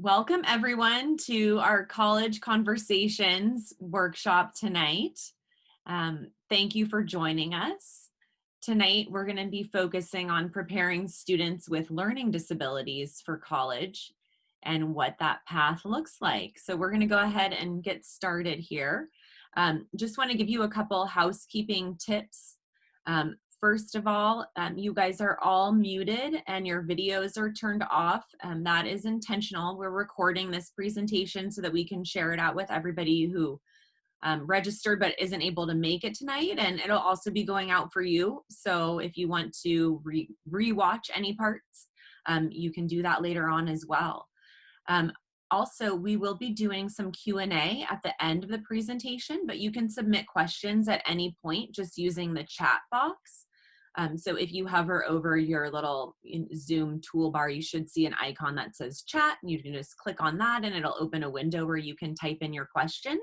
Welcome everyone to our College Conversations workshop tonight. Thank you for joining us. Tonight, we're going to be focusing on preparing students with learning disabilities for college and what that path looks like. So we're going to go ahead and get started here. Just want to give you a couple housekeeping tips. First of all, you guys are all muted and your videos are turned off. That is intentional. We're recording this presentation so that we can share it out with everybody who registered but isn't able to make it tonight, and it'll also be going out for you. So if you want to re-watch any parts, you can do that later on as well. Also, we will be doing some Q&A at the end of the presentation, but you can submit questions at any point just using the chat box. So if you hover over your little Zoom toolbar, you should see an icon that says chat, and you can just click on that and it'll open a window where you can type in your questions.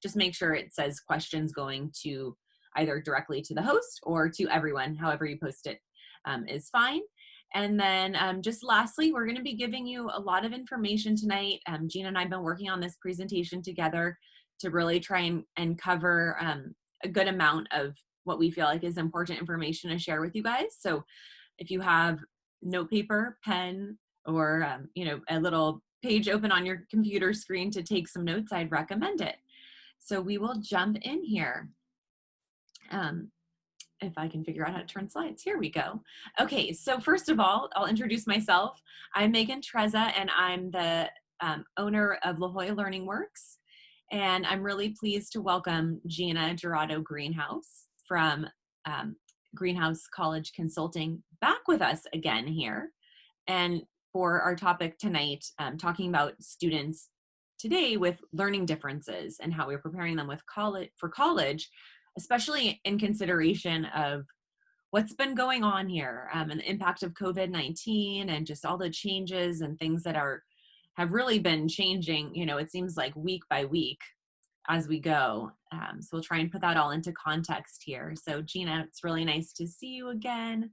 Just make sure it says questions going to either directly to the host or to everyone, however you post it is fine. And then just lastly, we're going to be giving you a lot of information tonight. Gina and I have been working on this presentation together to really try and cover a good amount of what we feel like is important information to share with you guys. So if you have note paper, pen, or a little page open on your computer screen to take some notes, I'd recommend it. So we will jump in here. If I can figure out how to turn slides. Here we go. Okay, so first of all, I'll introduce myself. I'm Megan Trezza, and I'm the owner of La Jolla LearningWorks. And I'm really pleased to welcome Gina Gerrato Greenhaus from Greenhaus College Consulting back with us again here. And for our topic tonight, talking about students today with learning differences and how we're preparing them for college, especially in consideration of what's been going on here and the impact of COVID-19 and just all the changes and things that have really been changing, it seems like week by week as we go. So we'll try and put that all into context here. So Gina, it's really nice to see you again.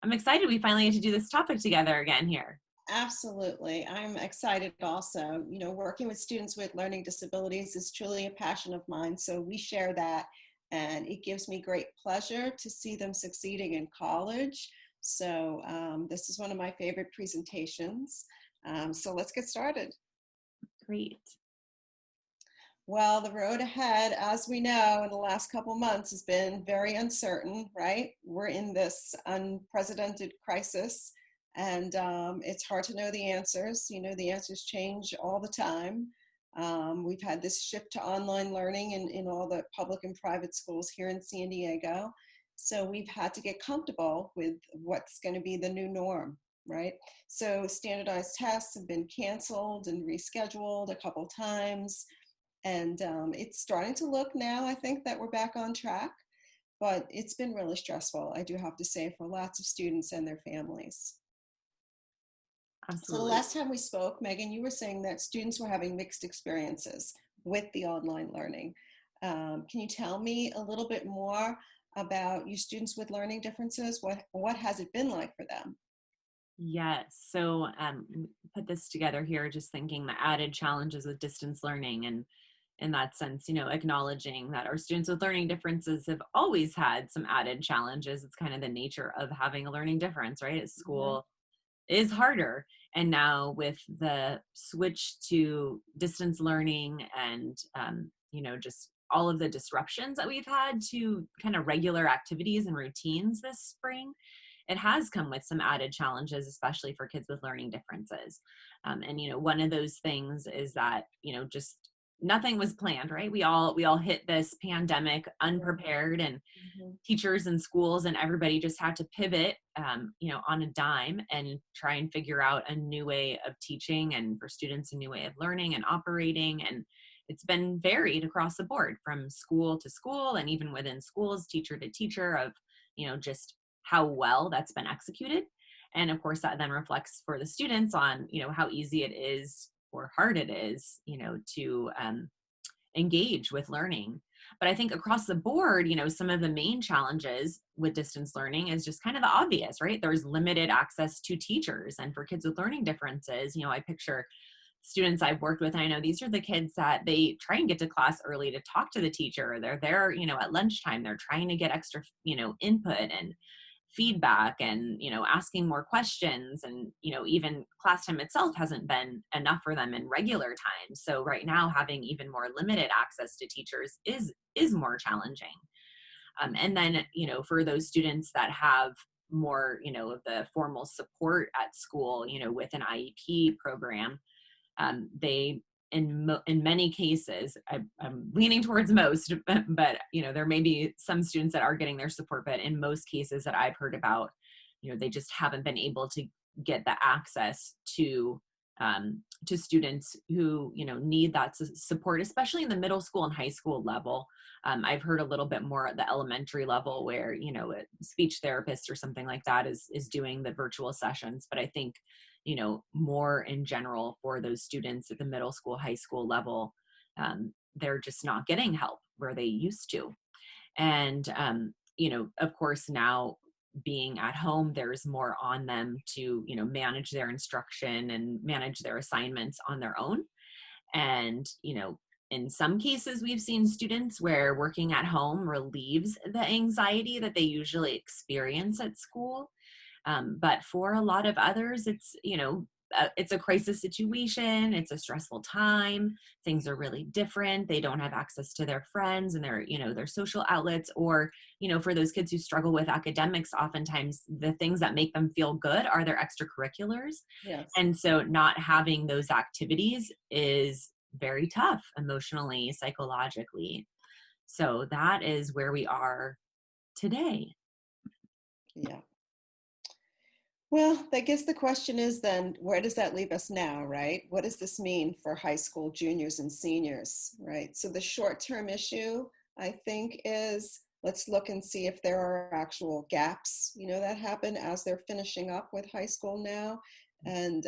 I'm excited we finally get to do this topic together again here. Absolutely. I'm excited also. Working with students with learning disabilities is truly a passion of mine. So we share that, and it gives me great pleasure to see them succeeding in college. So this is one of my favorite presentations. So let's get started. Great. Well, the road ahead, as we know, in the last couple months has been very uncertain, right? We're in this unprecedented crisis, and it's hard to know the answers. The answers change all the time. We've had this shift to online learning in all the public and private schools here in San Diego. So we've had to get comfortable with what's going to be the new norm, right? So standardized tests have been canceled and rescheduled a couple times. And it's starting to look now, I think, that we're back on track. But it's been really stressful, I do have to say, for lots of students and their families. Absolutely. So the last time we spoke, Megan, you were saying that students were having mixed experiences with the online learning. Can you tell me a little bit more about your students with learning differences? What has it been like for them? Yes, so put this together here, just thinking the added challenges with distance learning, and in that sense, acknowledging that our students with learning differences have always had some added challenges. It's kind of the nature of having a learning difference, right? At school is harder. And now with the switch to distance learning and, just all of the disruptions that we've had to kind of regular activities and routines this spring, it has come with some added challenges, especially for kids with learning differences. And, one of those things is that, just nothing was planned, right? We all hit this pandemic unprepared, and teachers and schools and everybody just had to pivot, on a dime and try and figure out a new way of teaching, and for students, a new way of learning and operating. And it's been varied across the board from school to school, and even within schools, teacher to teacher, of, just how well that's been executed. And of course, that then reflects for the students on, how easy it is or hard it is, to engage with learning. But I think across the board, some of the main challenges with distance learning is just kind of the obvious, right? There's limited access to teachers. And for kids with learning differences, I picture students I've worked with, I know these are the kids that they try and get to class early to talk to the teacher. They're there, at lunchtime, they're trying to get extra, input and feedback and, asking more questions. And, even class time itself hasn't been enough for them in regular time. So right now having even more limited access to teachers is more challenging. And then, for those students that have more, of the formal support at school, with an IEP program, they in many cases, I'm leaning towards most, but there may be some students that are getting their support, but in most cases that I've heard about, they just haven't been able to get the access to students who need that support, especially in the middle school and high school level. I've heard a little bit more at the elementary level where a speech therapist or something like that is doing the virtual sessions, but I think more in general for those students at the middle school, high school level, they're just not getting help where they used to. And, of course, now being at home, there's more on them to, manage their instruction and manage their assignments on their own. And, in some cases, we've seen students where working at home relieves the anxiety that they usually experience at school. But for a lot of others, it's a crisis situation. It's a stressful time. Things are really different. They don't have access to their friends and their social outlets, or, for those kids who struggle with academics, oftentimes the things that make them feel good are their extracurriculars. Yes. And so not having those activities is very tough emotionally, psychologically. So that is where we are today. Yeah. Well, I guess the question is then, where does that leave us now, right? What does this mean for high school juniors and seniors, right? So the short-term issue, I think, is let's look and see if there are actual gaps, that happen as they're finishing up with high school now. And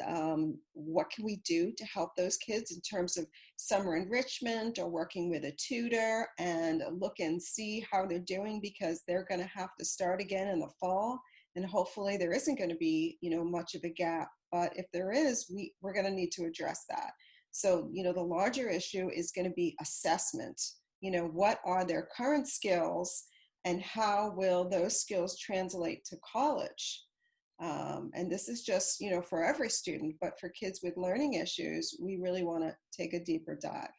what can we do to help those kids in terms of summer enrichment or working with a tutor, and look and see how they're doing, because they're going to have to start again in the fall. And hopefully there isn't going to be, much of a gap. But if there is, we're going to need to address that. So, the larger issue is going to be assessment. What are their current skills and how will those skills translate to college? And this is just, for every student, but for kids with learning issues, we really want to take a deeper dive.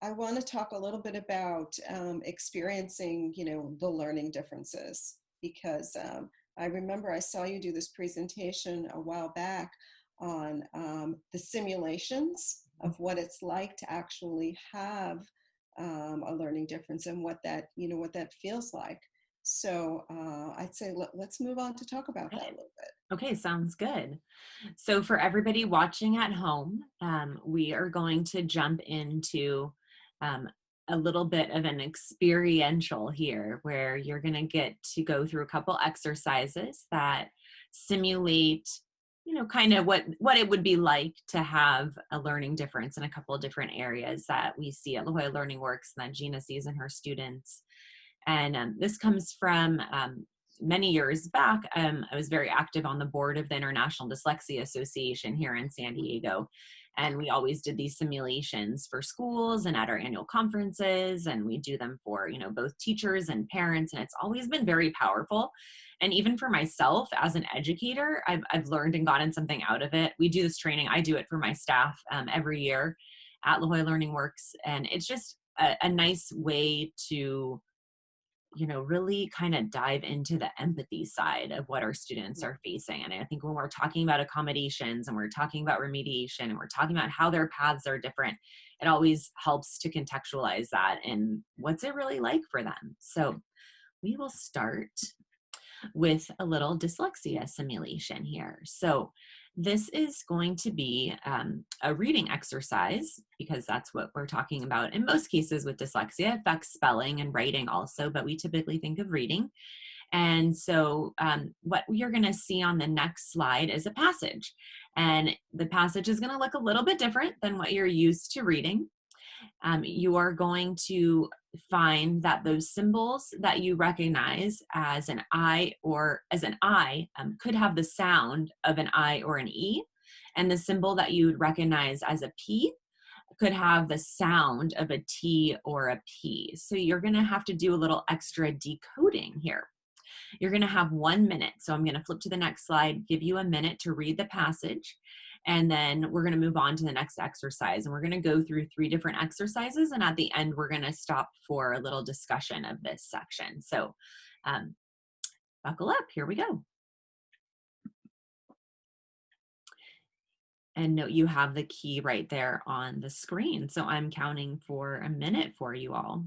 I want to talk a little bit about experiencing, the learning differences, because I remember I saw you do this presentation a while back on the simulations of what it's like to actually have a learning difference and what that feels like. So I'd say let's move on to talk about that a little bit. Okay, sounds good. So for everybody watching at home, we are going to jump into a little bit of an experiential here, where you're going to get to go through a couple exercises that simulate, kind of what it would be like to have a learning difference in a couple of different areas that we see at La Jolla LearningWorks and that Gina sees in her students. And this comes from many years back. I was very active on the board of the International Dyslexia Association here in San Diego. And we always did these simulations for schools and at our annual conferences. And we do them for, both teachers and parents. And it's always been very powerful. And even for myself as an educator, I've learned and gotten something out of it. We do this training. I do it for my staff every year at La Jolla LearningWorks. And it's just a nice way to really kind of dive into the empathy side of what our students are facing. And I think when we're talking about accommodations and we're talking about remediation and we're talking about how their paths are different, it always helps to contextualize that and what's it really like for them. So we will start with a little dyslexia simulation here. So this is going to be a reading exercise, because that's what we're talking about. In most cases with dyslexia, it affects spelling and writing also, but we typically think of reading. And so what you're going to see on the next slide is a passage. And the passage is going to look a little bit different than what you're used to reading. You are going to find that those symbols that you recognize as an I or as an I could have the sound of an I or an E. And the symbol that you would recognize as a P could have the sound of a T or a P. So you're going to have to do a little extra decoding here. You're going to have 1 minute. So I'm going to flip to the next slide, give you a minute to read the passage, and then we're going to move on to the next exercise. And we're going to go through 3 different exercises. And at the end, we're going to stop for a little discussion of this section. So buckle up. Here we go. And note you have the key right there on the screen. So I'm counting for a minute for you all.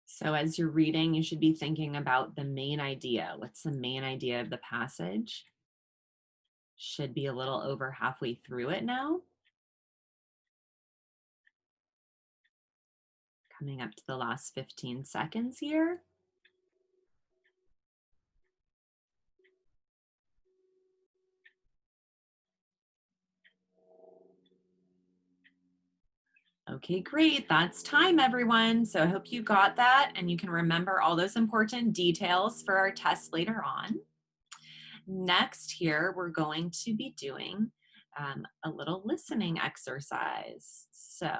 So as you're reading, you should be thinking about the main idea. What's the main idea of the passage? Should be a little over halfway through it now. Coming up to the last 15 seconds here. Okay, great. That's time, everyone. So I hope you got that and you can remember all those important details for our test later on. Next here, we're going to be doing a little listening exercise. So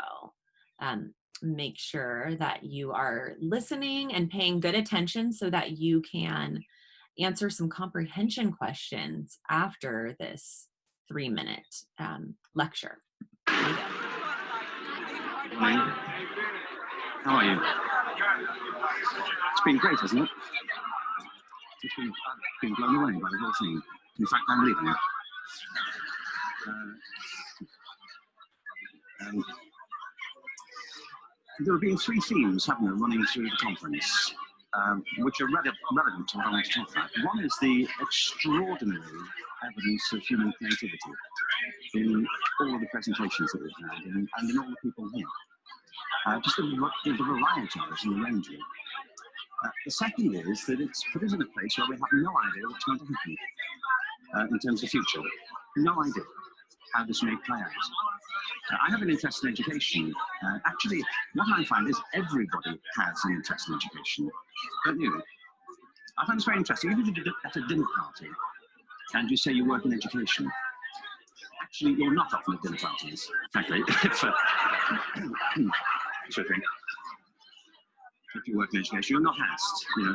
make sure that you are listening and paying good attention so that you can answer some comprehension questions after this 3-minute lecture. Here we go. Morning. How are you? It's been great, hasn't it? I've been blown away by the whole thing. In fact, I'm leaving it. There have been 3 themes, haven't there, running through the conference, which are relevant to what I want to talk about. One is the extraordinary evidence of human creativity in all of the presentations that we've had and in all the people here. Just the variety of it and the range of it. The second is that it's put us in a place where we have no idea what's going to happen in terms of the future. No idea how this may play out. I have an interest in education. Actually, what I find is everybody has an interest in education, don't you? I find this very interesting. Even if you're at a dinner party and you say you work in education, actually you're not often at dinner parties, frankly. If you work in education, you're not asked, you know,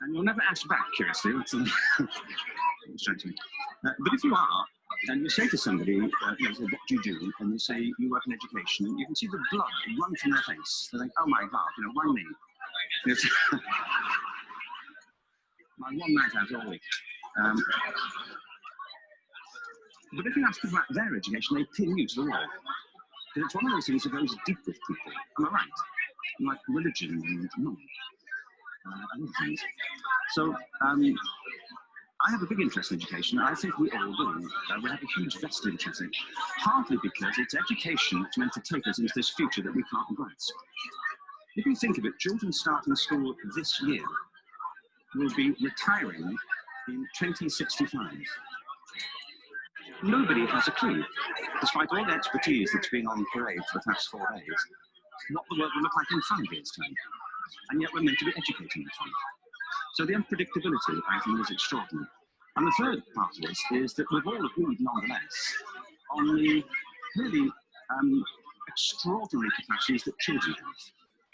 and you're never asked back, curiously. But if you are, and you say to somebody, you know, what do you do? And you say you work in education, you can see the blood run from their face. They're like, oh my God, you know, why me? It's my one night out all week. But if you ask them about their education, they pin you to the wall. Because it's one of those things that goes deep with people. Am I right? Like religion and other things. So I have a big interest in education. I think we all do. We have a huge vested interest in it. Partly because it's education that's meant to take us into this future that we can't grasp. If you think of it, children starting school this year will be retiring in 2065. Nobody has a clue, despite all the expertise that's been on parade for the past 4 days, what the world will look like in 5 years' time. And yet we're meant to be educating them. So the unpredictability, I think, is extraordinary. And the third part of this is that we've all agreed, nonetheless, on the really extraordinary capacities that children have,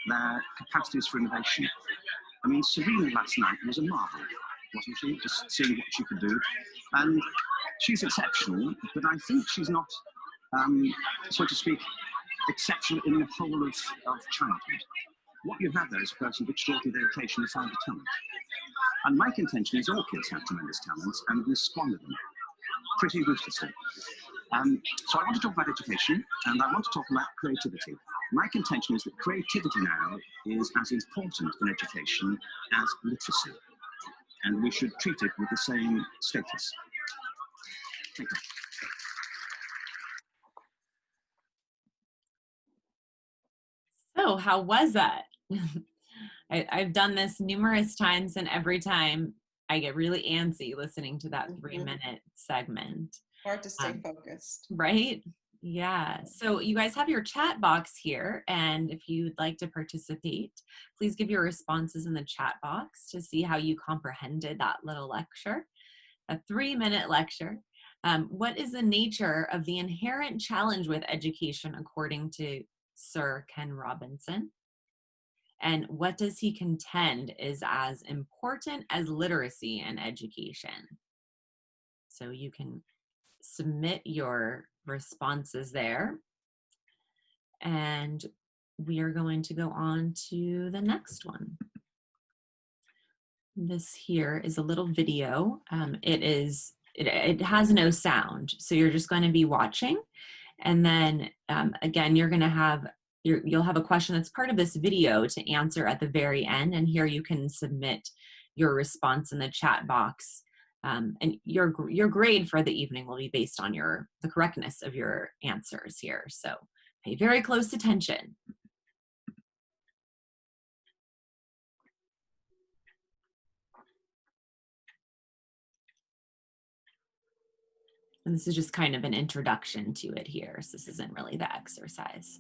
their capacities for innovation. I mean, Serena last night was a marvel, wasn't she? Just seeing what she could do. And she's exceptional, but I think she's not, so to speak, exceptional in the whole of childhood. What you have there is a person of extraordinary dedication and found a talent. And my contention is all kids have tremendous talents and we squander them pretty ruthlessly. So I want to talk about education and I want to talk about creativity. My contention is that creativity now is as important in education as literacy. And we should treat it with the same status. Take that. So how was that? I've done this numerous times, and every time I get really antsy listening to that 3-minute segment. Hard to stay focused. Right? Yeah. So you guys have your chat box here, and if you'd like to participate, please give your responses in the chat box to see how you comprehended that little lecture, a 3-minute lecture. What is the nature of the inherent challenge with education according to Sir Ken Robinson? And what does he contend is as important as literacy and education? So you can submit your responses there. And we are going to go on to the next one. This here is a little video. It has no sound, so you're just going to be watching. And then again, you're going to have you'll have a question that's part of this video to answer at the very end. And here you can submit your response in the chat box. And your grade for the evening will be based on the correctness of your answers here. So pay very close attention. And this is just kind of an introduction to it here. So this isn't really the exercise.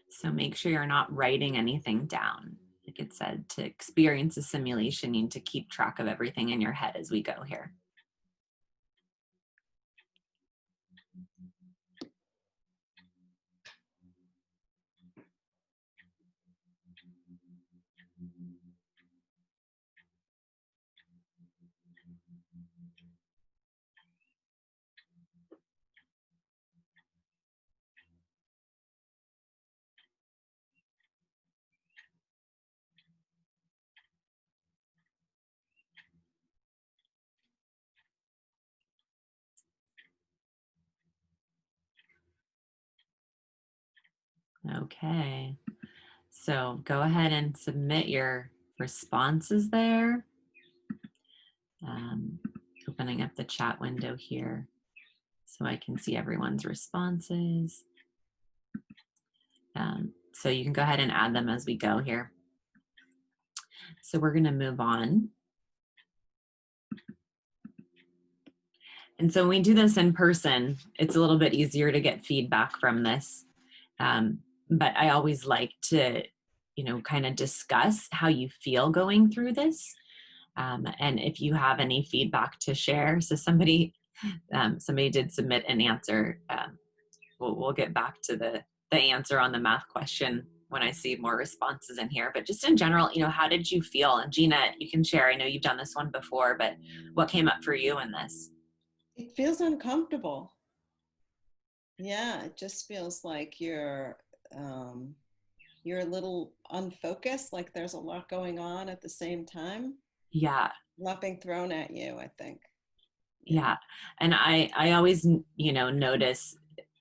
So make sure you're not writing anything down. Like it said, to experience a simulation, you need to keep track of everything in your head as we go here. Okay, so go ahead and submit your responses there. Opening up the chat window here so I can see everyone's responses. So you can go ahead and add them as we go here. So we're going to move on. And so when we do this in person, it's a little bit easier to get feedback from this. But I always like to, kind of discuss how you feel going through this. And if you have any feedback to share. So somebody did submit an answer. We'll get back to the answer on the math question when I see more responses in here. But just in general, how did you feel? And Gina, you can share. I know you've done this one before, but what came up for you in this? It feels uncomfortable. Yeah, it just feels like you're a little unfocused, like there's a lot going on at the same time. Yeah. Nothing thrown at you, I think. Yeah. And I always, notice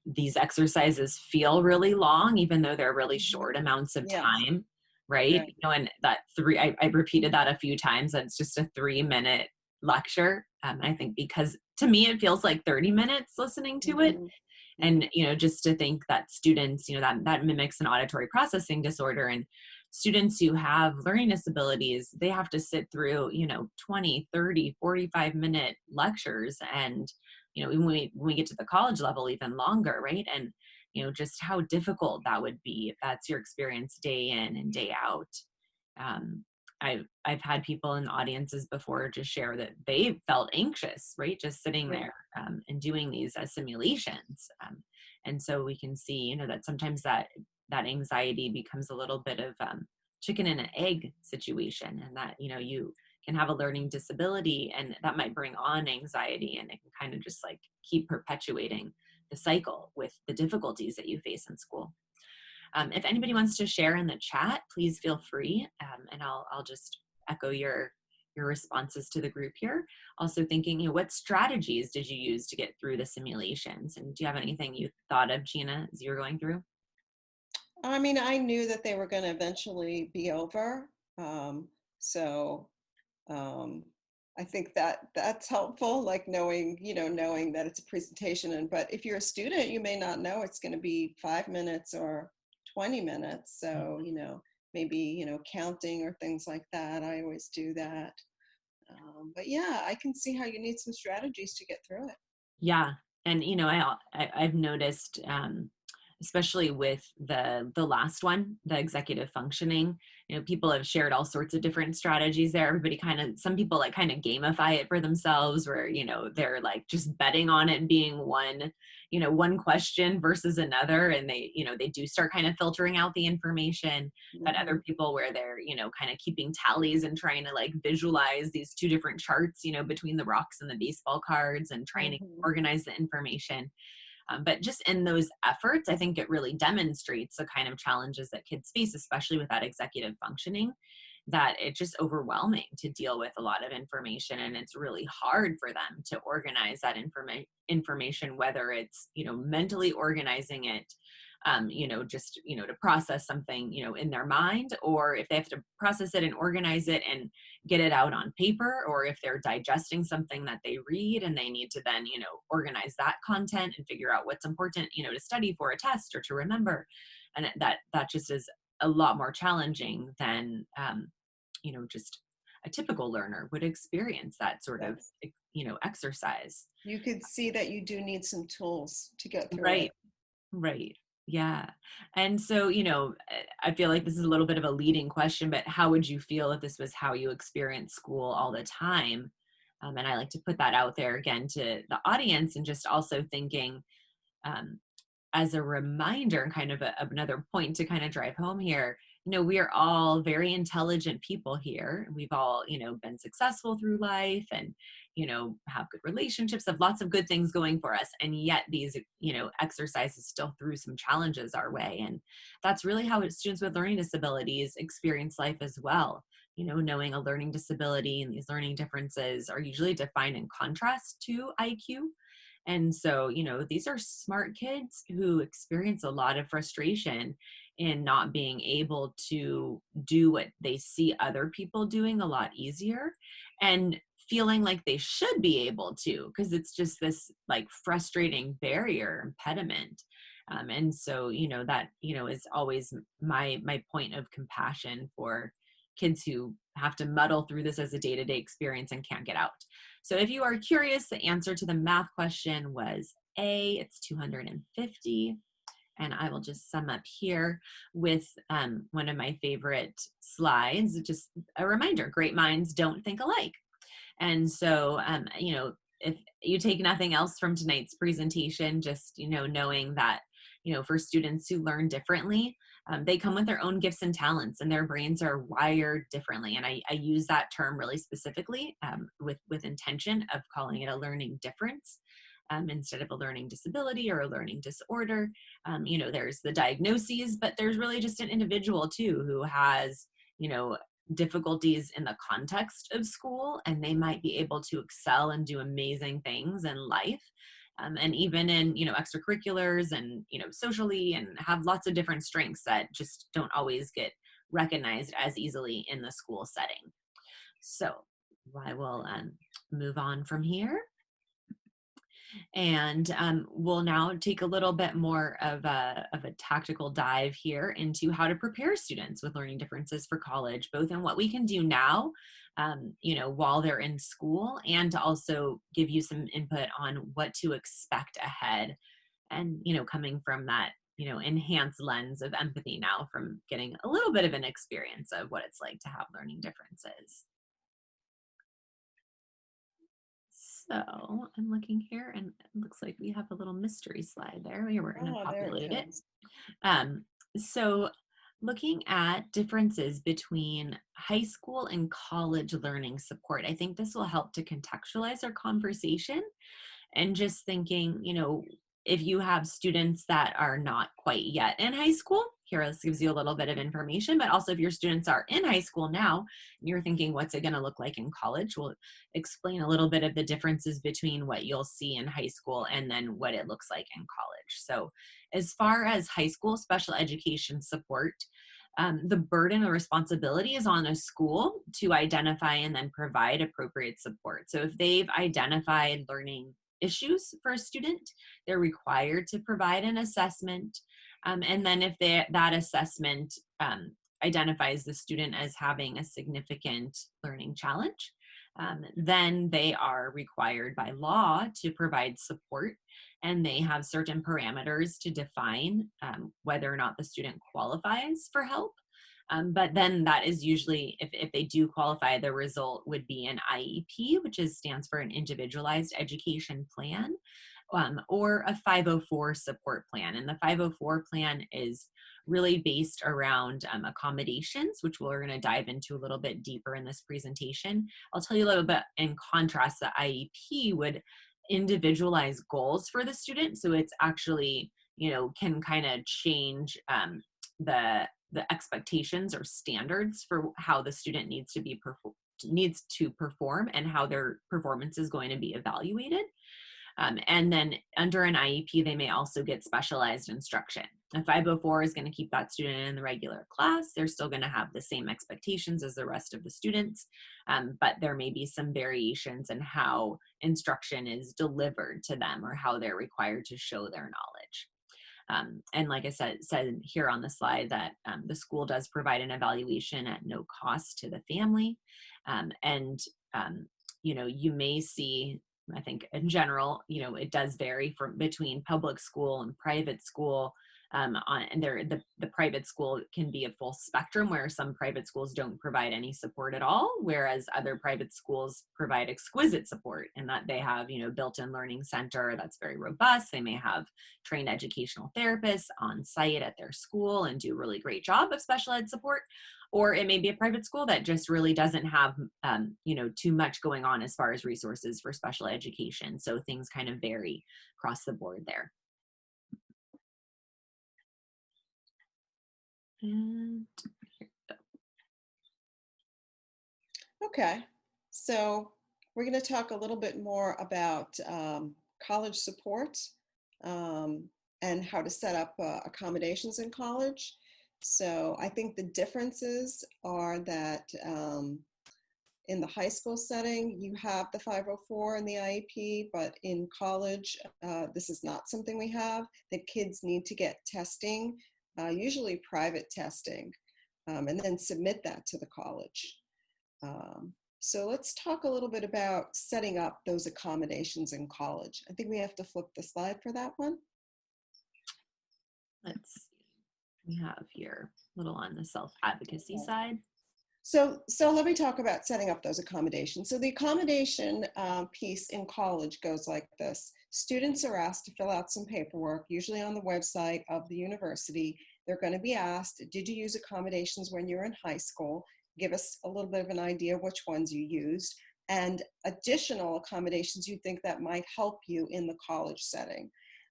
these exercises feel really long, even though they're really short amounts of time, right? And that I repeated that a few times. That's just a 3-minute lecture. I think because to me, it feels like 30 minutes listening to it. And, just to think that students, that mimics an auditory processing disorder, and students who have learning disabilities, they have to sit through, 20, 30, 45-minute lectures. And, when we get to the college level, even longer, right? And, just how difficult that would be if that's your experience day in and day out. I've had people in audiences before just share that they felt anxious, right? Just sitting there and doing these as simulations. And so we can see, that sometimes that anxiety becomes a little bit of chicken and an egg situation, and that, you can have a learning disability and that might bring on anxiety, and it can kind of just like keep perpetuating the cycle with the difficulties that you face in school. If anybody wants to share in the chat, please feel free, and I'll just echo your responses to the group here. Also thinking, what strategies did you use to get through the simulations? And do you have anything you thought of, Gina, as you were going through? I mean, I knew that they were going to eventually be over. So I think that that's helpful, like knowing, knowing that it's a presentation. But if you're a student, you may not know it's going to be 5 minutes or 20 minutes. So, maybe, counting or things like that. I always do that. But yeah, I can see how you need some strategies to get through it. Yeah. And, I've noticed, especially with the last one, the executive functioning, people have shared all sorts of different strategies there. Everybody some people like kind of gamify it for themselves where, they're like just betting on it being one question versus another. And they do start kind of filtering out the information. But other people where they're, kind of keeping tallies and trying to like visualize these two different charts, between the rocks and the baseball cards and trying to organize the information. But just in those efforts, I think it really demonstrates the kind of challenges that kids face, especially with that executive functioning, that it's just overwhelming to deal with a lot of information. And it's really hard for them to organize that information, whether it's, mentally organizing it, to process something, in their mind, or if they have to process it and organize it and get it out on paper, or if they're digesting something that they read and they need to then, organize that content and figure out what's important, to study for a test or to remember. And that just is a lot more challenging than, just a typical learner would experience that sort of, exercise. You could see that you do need some tools to get through Right. it. Right. Yeah. And so, I feel like this is a little bit of a leading question, but how would you feel if this was how you experience school all the time? And I like to put that out there again to the audience, and just also thinking, as a reminder and kind of another point to kind of drive home here, we are all very intelligent people here. We've all, been successful through life and, have good relationships, have lots of good things going for us. And yet these, exercises still threw some challenges our way. And that's really how students with learning disabilities experience life as well. Knowing a learning disability and these learning differences are usually defined in contrast to IQ. And so, these are smart kids who experience a lot of frustration in not being able to do what they see other people doing a lot easier, and feeling like they should be able to, because it's just this like frustrating barrier impediment. And so, that, is always my point of compassion for kids who have to muddle through this as a day-to-day experience and can't get out. So if you are curious, the answer to the math question was A, it's 250. And I will just sum up here with one of my favorite slides, just a reminder, great minds don't think alike. And so, if you take nothing else from tonight's presentation, just, knowing that, for students who learn differently, they come with their own gifts and talents, and their brains are wired differently. And I use that term really specifically with intention of calling it a learning difference instead of a learning disability or a learning disorder. There's the diagnoses, but there's really just an individual too who has, difficulties in the context of school, and they might be able to excel and do amazing things in life. And even in, extracurriculars and, socially, and have lots of different strengths that just don't always get recognized as easily in the school setting. So I will move on from here. And we'll now take a little bit more of a tactical dive here into how to prepare students with learning differences for college, both in what we can do now, while they're in school, and to also give you some input on what to expect ahead. And, coming from that, enhanced lens of empathy now from getting a little bit of an experience of what it's like to have learning differences. So I'm looking here, and it looks like we have a little mystery slide there. We're going to populate it. So looking at differences between high school and college learning support, I think this will help to contextualize our conversation. And just thinking, if you have students that are not quite yet in high school, here, this gives you a little bit of information, but also if your students are in high school now, and you're thinking, what's it gonna look like in college? We'll explain a little bit of the differences between what you'll see in high school and then what it looks like in college. So as far as high school special education support, the burden or responsibility is on a school to identify and then provide appropriate support. So if they've identified learning issues for a student, they're required to provide an assessment. And then if that assessment identifies the student as having a significant learning challenge, then they are required by law to provide support, and they have certain parameters to define whether or not the student qualifies for help. But then that is usually, if they do qualify, the result would be an IEP, which stands for an individualized education plan, or a 504 support plan. And the 504 plan is really based around accommodations, which we're going to dive into a little bit deeper in this presentation. I'll tell you a little bit in contrast, the IEP would individualize goals for the student. So it's actually, can kind of change the expectations or standards for how the student needs to perform and how their performance is going to be evaluated. And then under an IEP, they may also get specialized instruction. A 504 is going to keep that student in the regular class. They're still going to have the same expectations as the rest of the students, but there may be some variations in how instruction is delivered to them or how they're required to show their knowledge. And like I said here on the slide, that the school does provide an evaluation at no cost to the family. You may see, I think in general, it does vary between public school and private school. The private school can be a full spectrum, where some private schools don't provide any support at all, whereas other private schools provide exquisite support in that they have, built-in learning center that's very robust. They may have trained educational therapists on site at their school and do a really great job of special ed support. Or it may be a private school that just really doesn't have, too much going on as far as resources for special education. So things kind of vary across the board there. And here we go. Okay, so we're going to talk a little bit more about college support and how to set up accommodations in college. So I think the differences are that in the high school setting, you have the 504 and the IEP, but in college, this is not something we have. The kids need to get testing, usually private testing, and then submit that to the college. So let's talk a little bit about setting up those accommodations in college. I think we have to flip the slide for that one. Let's see. We have here a little on the self-advocacy side. So let me talk about setting up those accommodations. So the accommodation piece in college goes like this. Students are asked to fill out some paperwork, usually on the website of the university. They're going to be asked, did you use accommodations when you were in high school? Give us a little bit of an idea of which ones you used, and additional accommodations you think that might help you in the college setting.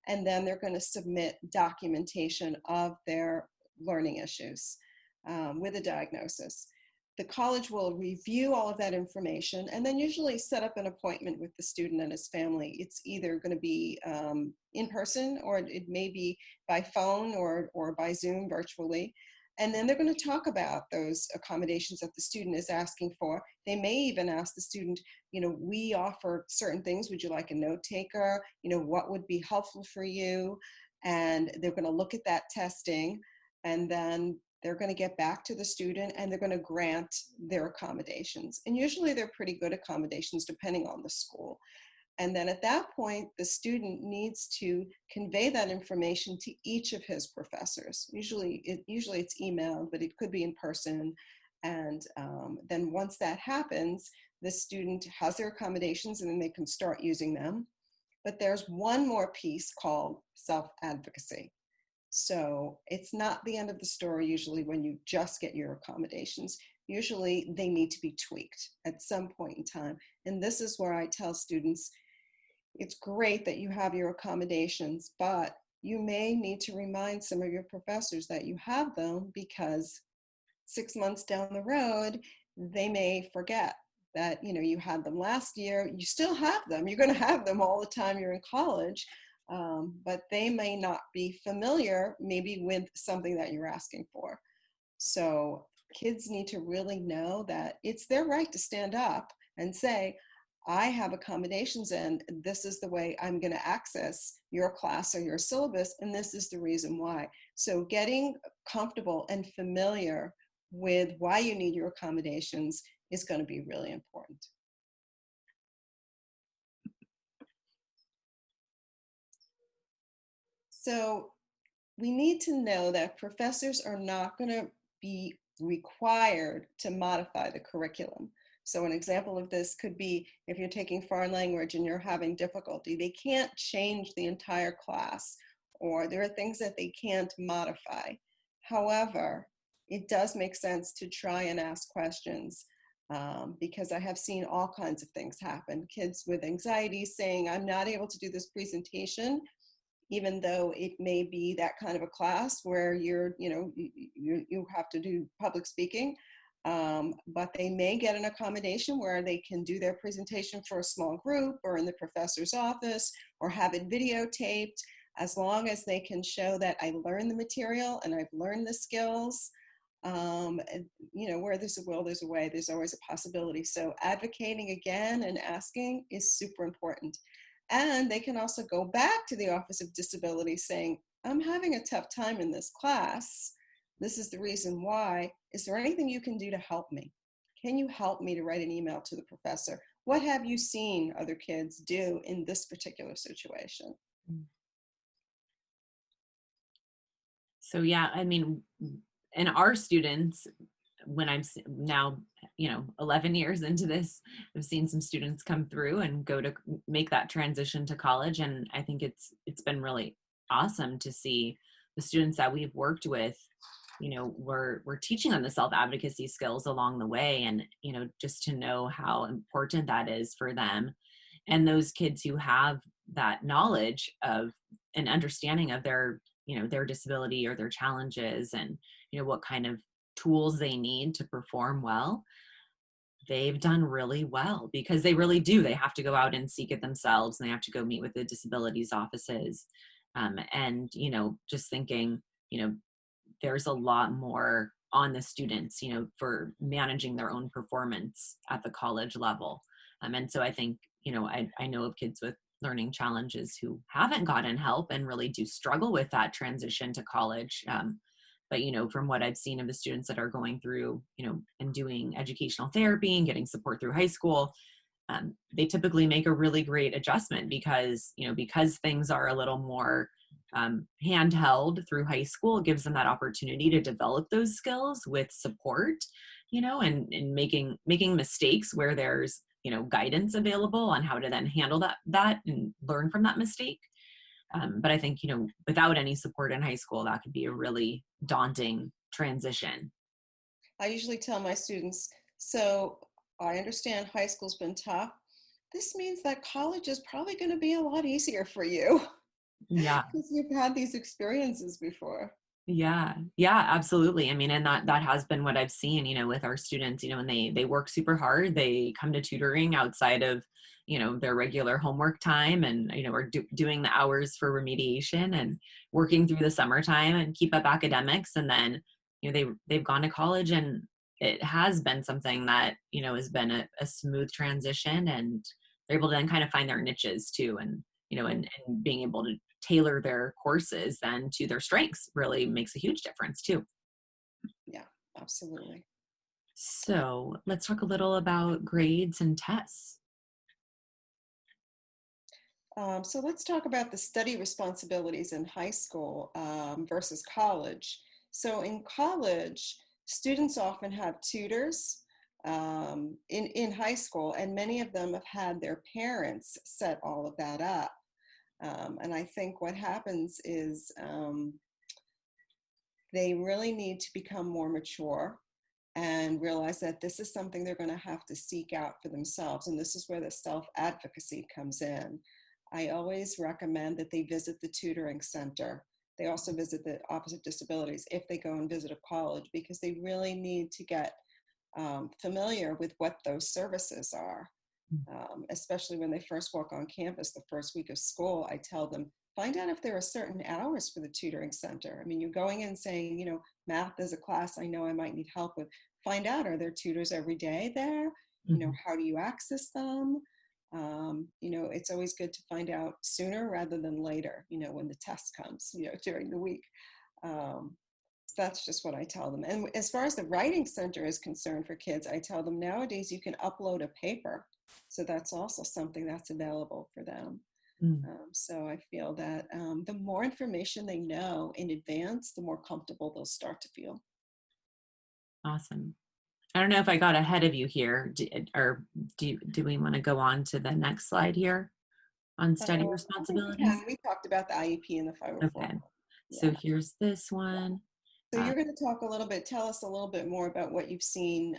And then they're going to submit documentation of their learning issues with a diagnosis. The college will review all of that information and then usually set up an appointment with the student and his family. It's either going to be in person, or it may be by phone or by Zoom virtually. And then they're going to talk about those accommodations that the student is asking for. They may even ask the student, we offer certain things. Would you like a note taker? What would be helpful for you? And they're going to look at that testing, and then they're going to get back to the student and they're going to grant their accommodations. And usually they're pretty good accommodations depending on the school. And then at that point, the student needs to convey that information to each of his professors. Usually it's emailed, but it could be in person. And then once that happens, the student has their accommodations and then they can start using them. But there's one more piece called self-advocacy. So it's not the end of the story usually when you just get your accommodations. Usually they need to be tweaked at some point in time. And this is where I tell students, it's great that you have your accommodations, but you may need to remind some of your professors that you have them, because 6 months down the road, they may forget that, you had them last year. You still have them. You're going to have them all the time you're in college, but they may not be familiar maybe with something that you're asking for. So kids need to really know that it's their right to stand up and say, I have accommodations and this is the way I'm going to access your class or your syllabus, and this is the reason why. So getting comfortable and familiar with why you need your accommodations is going to be really important. So we need to know that professors are not going to be required to modify the curriculum. So an example of this could be if you're taking foreign language and you're having difficulty, they can't change the entire class, or there are things that they can't modify. However, it does make sense to try and ask questions, because I have seen all kinds of things happen. Kids with anxiety saying, I'm not able to do this presentation, even though it may be that kind of a class where you have to do public speaking, but they may get an accommodation where they can do their presentation for a small group or in the professor's office, or have it videotaped, as long as they can show that I learned the material and I've learned the skills. Where there's a will, there's a way. There's always a possibility. So advocating again and asking is super important. And they can also go back to the Office of Disability saying, I'm having a tough time in this class. This is the reason why. Is there anything you can do to help me? Can you help me to write an email to the professor? What have you seen other kids do in this particular situation? So yeah, I mean, and our students, when I'm now, 11 years into this, I've seen some students come through and go to make that transition to college. And I think it's been really awesome to see the students that we've worked with, we're teaching them the self-advocacy skills along the way. And, just to know how important that is for them. And those kids who have that knowledge of an understanding of their disability or their challenges, and, what kind of tools they need to perform well, they've done really well, because they really do. They have to go out and seek it themselves, and they have to go meet with the disabilities offices. And, just thinking, there's a lot more on the students, for managing their own performance at the college level. And so I think, I know of kids with learning challenges who haven't gotten help and really do struggle with that transition to college. But, from what I've seen of the students that are going through, and doing educational therapy and getting support through high school, they typically make a really great adjustment, because, because things are a little more handheld through high school. It gives them that opportunity to develop those skills with support, and making mistakes where there's, guidance available on how to then handle that and learn from that mistake. But I think, without any support in high school, that could be a really daunting transition. I usually tell my students, so I understand high school's been tough. This means that college is probably going to be a lot easier for you. Yeah. Because you've had these experiences before. Yeah, absolutely. I mean, and that has been what I've seen, with our students, and they work super hard. They come to tutoring outside of, their regular homework time, and, are doing the hours for remediation and working through the summertime and keep up academics. And then, they've gone to college, and it has been something that, has been a smooth transition, and they're able to then kind of find their niches too. And, and being able to tailor their courses then to their strengths really makes a huge difference too. Yeah, absolutely. So let's talk a little about grades and tests. So let's talk about the study responsibilities in high school versus college. So in college, students often have tutors in high school, and many of them have had their parents set all of that up. And I think what happens is they really need to become more mature and realize that this is something they're going to have to seek out for themselves. And this is where the self-advocacy comes in. I always recommend that they visit the tutoring center. They also visit the Office of Disabilities if they go and visit a college, because they really need to get familiar with what those services are. Especially when they first walk on campus the first week of school, I tell them, find out if there are certain hours for the tutoring center. I mean, you're going in saying, you know, math is a class I know I might need help with. Find out, are there tutors every day there? You know, how do you access them? You know, it's always good to find out sooner rather than later, you know, when the test comes, you know, during the week. So that's just what I tell them. And as far as the writing center is concerned for kids, I tell them nowadays you can upload a paper. So that's also something that's available for them. So I feel that the more information they know in advance, the more comfortable they'll start to feel. Awesome. I don't know if I got ahead of you here, do we want to go on to the next slide here on study I think we responsibilities? can. We talked about the IEP and the 504. Okay, so Yeah. here's this one. So you're going to talk a little bit, tell us a little bit more about what you've seen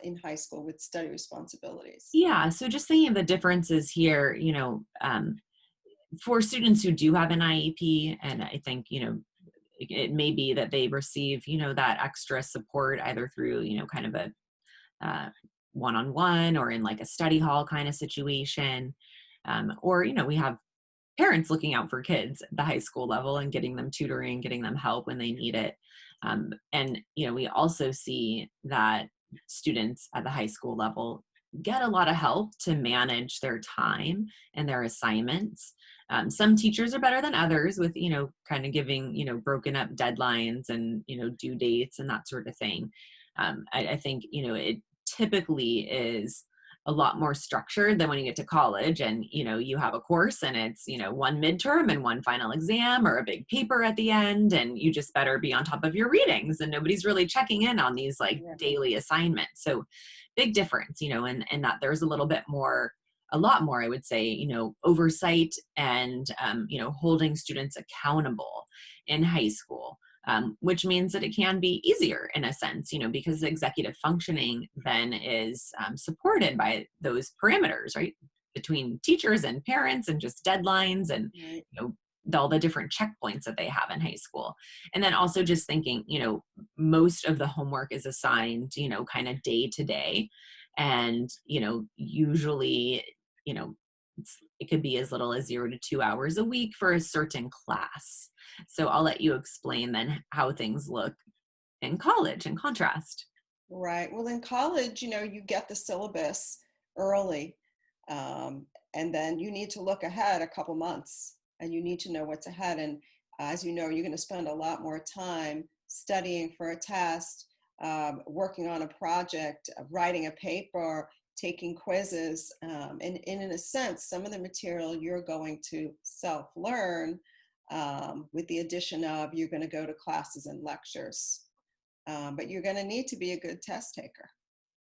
in high school with study responsibilities. Yeah, so just thinking of the differences here, you know, for students who do have an IEP, and I think, you know, it may be that they receive, you know, that extra support either through, you know, kind of a one-on-one or in like a study hall kind of situation. Or, you know, we have parents looking out for kids at the high school level and getting them tutoring, getting them help when they need it. And, you know, we also see that students at the high school level get a lot of help to manage their time and their assignments. Some teachers are better than others with, you know, kind of giving, you know, broken up deadlines and, you know, due dates and that sort of thing. I think, you know, it typically is a lot more structured than when you get to college and, you know, you have a course and it's, you know, one midterm and one final exam or a big paper at the end, and you just better be on top of your readings and nobody's really checking in on these like daily assignments. So big difference, you know, and that there's a little bit more, a lot more, I would say, you know, oversight and, you know, holding students accountable in high school. Which means that it can be easier in a sense, you know, because the executive functioning then is supported by those parameters, right? Between teachers and parents and just deadlines and, you know, all the different checkpoints that they have in high school. And then also just thinking, you know, most of the homework is assigned, you know, kind of day to day. And, you know, usually, you know, it could be as little as 0 to 2 hours a week for a certain class. So I'll let you explain then how things look in college in contrast. Right. Well, in college, you know, you get the syllabus early, and then you need to look ahead a couple months and you need to know what's ahead. And as you know, you're going to spend a lot more time studying for a test, working on a project, writing a paper, taking quizzes. And in a sense, some of the material you're going to self-learn with the addition of you're going to go to classes and lectures. But you're going to need to be a good test taker.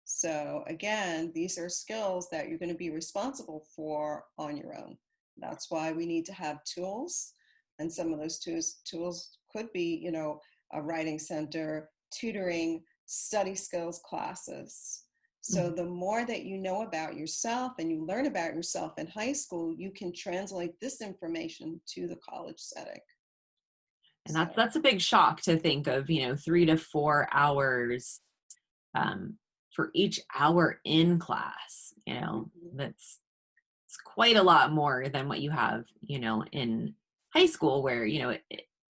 So again, these are skills that you're going to be responsible for on your own. That's why we need to have tools. And some of those tools could be, you know, a writing center, tutoring, study skills classes. So the more that you know about yourself and you learn about yourself in high school, you can translate this information to the college setting. And that's a big shock to think of, you know, 3 to 4 hours for each hour in class. You know, it's quite a lot more than what you have, you know, in high school where, you know,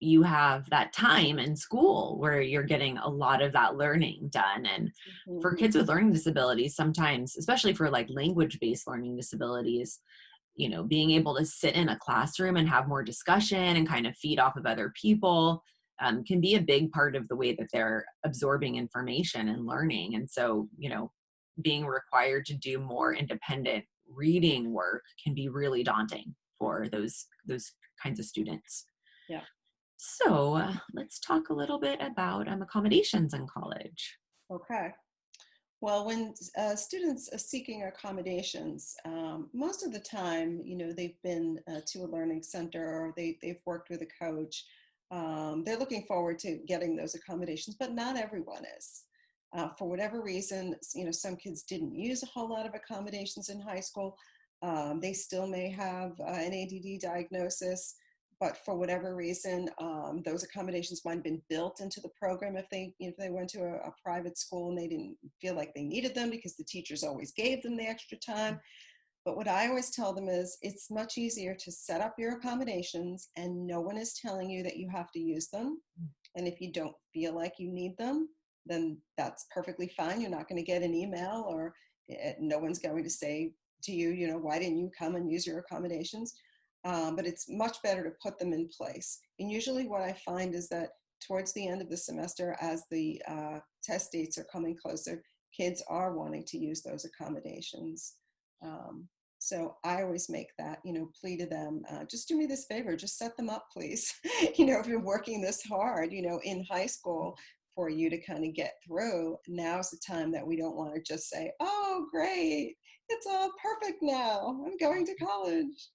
you have that time in school where you're getting a lot of that learning done. And for kids with learning disabilities, sometimes, especially for like language-based learning disabilities, you know, being able to sit in a classroom and have more discussion and kind of feed off of other people can be a big part of the way that they're absorbing information and learning. And so, you know, being required to do more independent reading work can be really daunting for those kinds of students. Yeah. So let's talk a little bit about accommodations in college. Okay. Well, when students are seeking accommodations, most of the time, you know, they've been to a learning center or they've worked with a coach. They're looking forward to getting those accommodations, but not everyone is. For whatever reason, you know, some kids didn't use a whole lot of accommodations in high school. They still may have an ADD diagnosis, but for whatever reason, those accommodations might have been built into the program if they went to a private school and they didn't feel like they needed them because the teachers always gave them the extra time. But what I always tell them is it's much easier to set up your accommodations and no one is telling you that you have to use them. And if you don't feel like you need them, then that's perfectly fine. You're not going to get an email or no one's going to say to you, you know, why didn't you come and use your accommodations? But it's much better to put them in place. And usually what I find is that towards the end of the semester, as the test dates are coming closer, kids are wanting to use those accommodations. So I always make that, you know, plea to them, just do me this favor, just set them up, please. You know, if you're working this hard, you know, in high school for you to kind of get through, now's the time that we don't want to just say, oh, great, it's all perfect now, I'm going to college.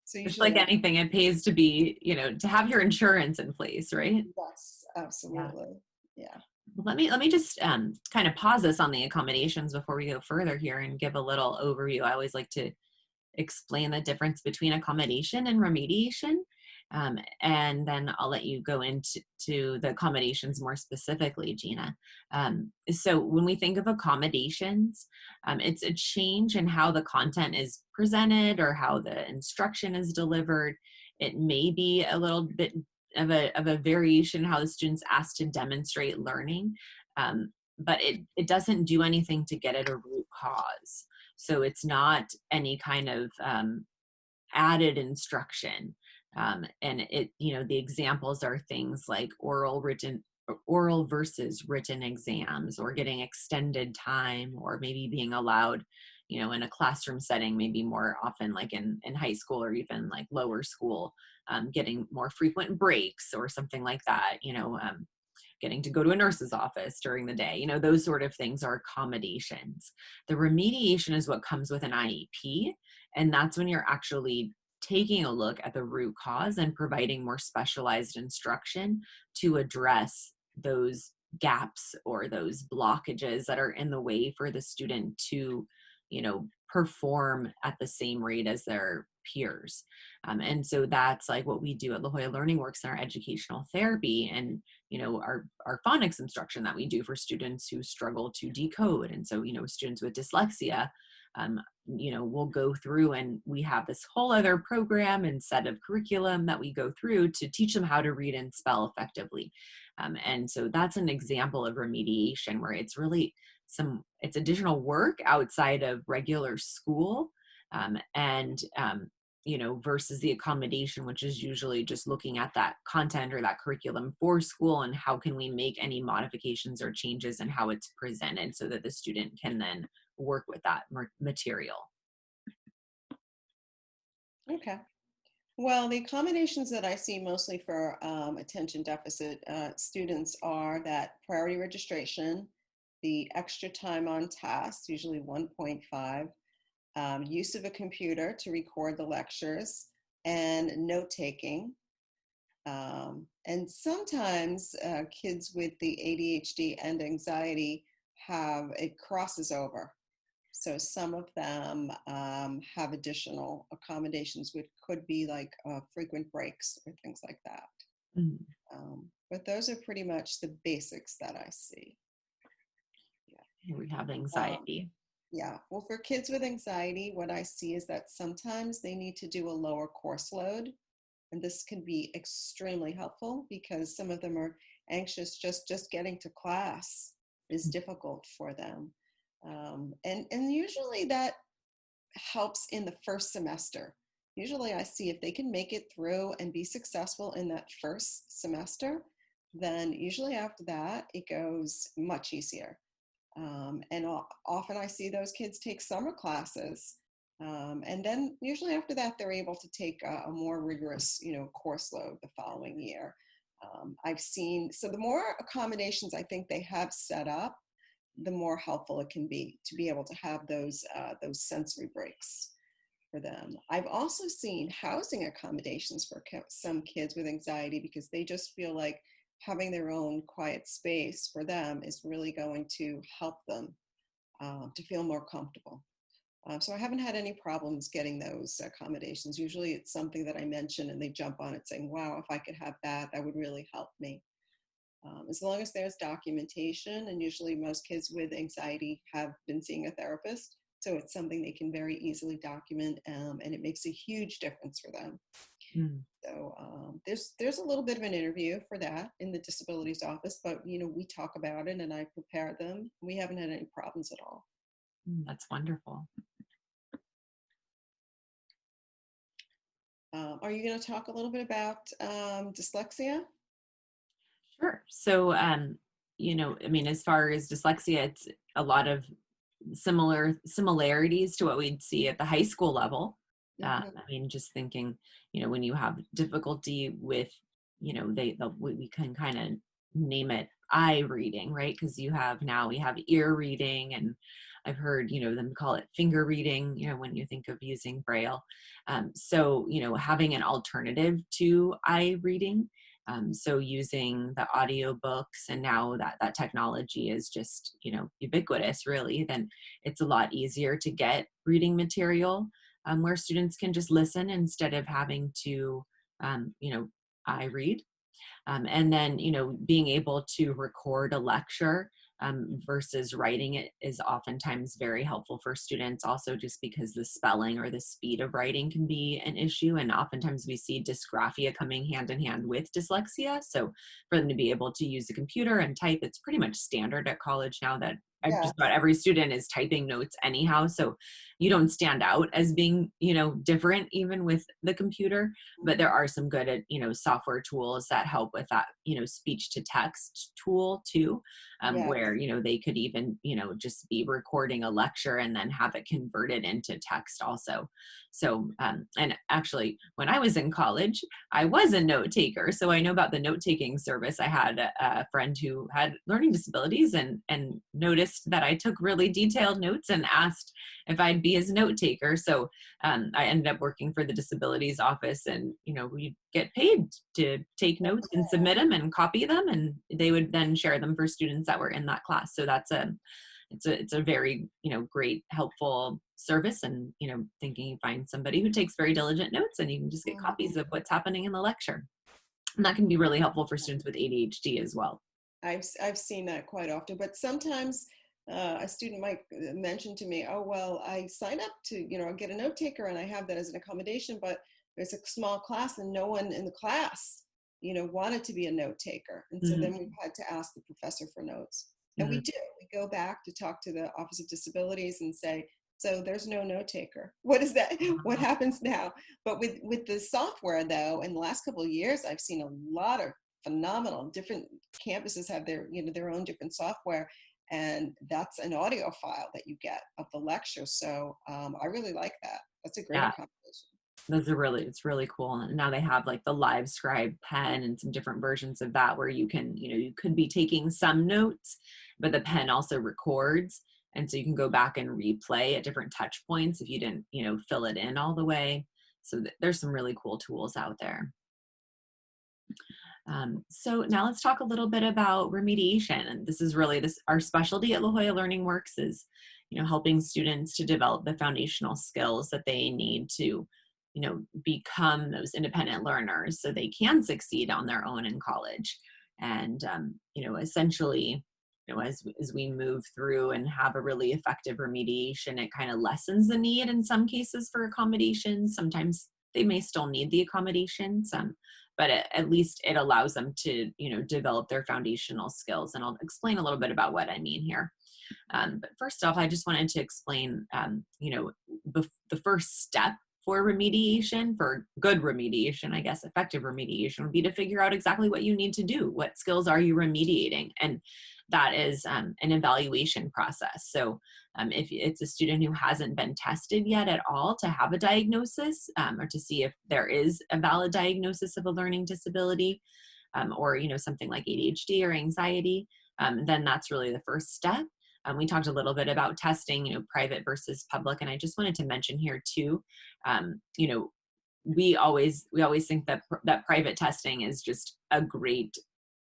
So Just usually like anything, it pays to be, you know, to have your insurance in place, right? yes, absolutely. Yeah. Let me just kind of pause this on the accommodations before we go further here and give a little overview. I always like to explain the difference between accommodation and remediation. And then I'll let you go into the accommodations more specifically, Gina. So when we think of accommodations, it's a change in how the content is presented or how the instruction is delivered. It may be a little bit of a variation in how the student's asked to demonstrate learning, but it doesn't do anything to get at a root cause. So it's not any kind of added instruction. And it, you know, the examples are things like oral versus written exams, or getting extended time, or maybe being allowed, you know, in a classroom setting, maybe more often like in high school or even like lower school, getting more frequent breaks or something like that, you know, getting to go to a nurse's office during the day, you know, those sort of things are accommodations. The remediation is what comes with an IEP, and that's when you're actually taking a look at the root cause and providing more specialized instruction to address those gaps or those blockages that are in the way for the student to, you know, perform at the same rate as their peers. And so that's like what we do at La Jolla LearningWorks in our educational therapy, and, you know, our phonics instruction that we do for students who struggle to decode. And so, you know, students with dyslexia, you know, we'll go through and we have this whole other program and set of curriculum that we go through to teach them how to read and spell effectively. And so that's an example of remediation where it's really it's additional work outside of regular school, you know, versus the accommodation, which is usually just looking at that content or that curriculum for school and how can we make any modifications or changes in how it's presented so that the student can then work with that material. Okay. Well, the accommodations that I see mostly for attention deficit students are that priority registration, the extra time on task, usually 1.5, use of a computer to record the lectures, and note-taking. And sometimes kids with the ADHD and anxiety it crosses over. So some of them have additional accommodations, which could be like frequent breaks or things like that. But those are pretty much the basics that I see. Yeah. We have anxiety. Yeah, well, for kids with anxiety, what I see is that sometimes they need to do a lower course load. And this can be extremely helpful because some of them are anxious, just getting to class is difficult for them. And usually that helps in the first semester. Usually I see if they can make it through and be successful in that first semester, then usually after that, it goes much easier. And often I see those kids take summer classes. And then usually after that, they're able to take a more rigorous, you know, course load the following year. I've seen, so the more accommodations I think they have set up, the more helpful it can be to be able to have those sensory breaks for them. I've also seen housing accommodations for some kids with anxiety because they just feel like having their own quiet space for them is really going to help them to feel more comfortable. So I haven't had any problems getting those accommodations. Usually it's something that I mention and they jump on it saying, wow, if I could have that, that would really help me. As long as there's documentation, and usually most kids with anxiety have been seeing a therapist, so it's something they can very easily document, and it makes a huge difference for them. Mm. So there's a little bit of an interview for that in the disabilities office, but we talk about it and I prepare them. We haven't had any problems at all. That's wonderful. Are you going to talk a little bit about dyslexia? Sure. So, I mean, as far as dyslexia, it's a lot of similarities to what we'd see at the high school level. I mean, just thinking, when you have difficulty with, we can kind of name it eye reading, right? Because we have ear reading, and I've heard, them call it finger reading, when you think of using Braille. So, having an alternative to eye reading. So using the audio books, and now that technology is just, ubiquitous really, then it's a lot easier to get reading material where students can just listen instead of having to, eye read. And then, being able to record a lecture versus writing it is oftentimes very helpful for students also, just because the spelling or the speed of writing can be an issue. And oftentimes we see dysgraphia coming hand in hand with dyslexia. So for them to be able to use a computer and type, it's pretty much standard at college now that Yes. just about every student is typing notes anyhow. So you don't stand out as being, different even with the computer, but there are some good, software tools that help with that, speech to text tool too, Yes. where, they could even, just be recording a lecture and then have it converted into text also. So, and actually when I was in college, I was a note taker. So I know about the note taking service. I had a friend who had learning disabilities and noticed that I took really detailed notes and asked if I'd be his note taker. So I ended up working for the disabilities office, and we get paid to take notes and submit them and copy them, and they would then share them for students that were in that class. So it's a very great helpful service, and thinking you find somebody who takes very diligent notes, and you can just get copies of what's happening in the lecture, and that can be really helpful for students with ADHD as well. I've seen that quite often, but sometimes a student might mention to me, oh, well, I signed up to, get a note taker and I have that as an accommodation, but there's a small class and no one in the class, wanted to be a note taker. And so then we've had to ask the professor for notes. And we do. We go back to talk to the Office of Disabilities and say, so there's no note taker. What is that? What happens now? But with the software, though, in the last couple of years, I've seen a lot of phenomenal different campuses have their their own different software, and that's an audio file that you get of the lecture. So I really like that. That's a great accommodation. It's really cool. And now they have like the Live Scribe pen and some different versions of that where you can, you could be taking some notes, but the pen also records. And so you can go back and replay at different touch points if you didn't, fill it in all the way. So there's some really cool tools out there. So now let's talk a little bit about remediation. And this is really our specialty at La Jolla LearningWorks is, helping students to develop the foundational skills that they need to, become those independent learners so they can succeed on their own in college. And, essentially, as we move through and have a really effective remediation, it kind of lessens the need in some cases for accommodations. Sometimes they may still need the accommodations, but at least it allows them to, develop their foundational skills. And I'll explain a little bit about what I mean here. But first off, I just wanted to explain, the first step for remediation, for good remediation, I guess, effective remediation would be to figure out exactly what you need to do. What skills are you remediating? And that is an evaluation process. So if it's a student who hasn't been tested yet at all to have a diagnosis or to see if there is a valid diagnosis of a learning disability or, something like ADHD or anxiety, then that's really the first step. We talked a little bit about testing, private versus public. And I just wanted to mention here too, we always think that private testing is just a great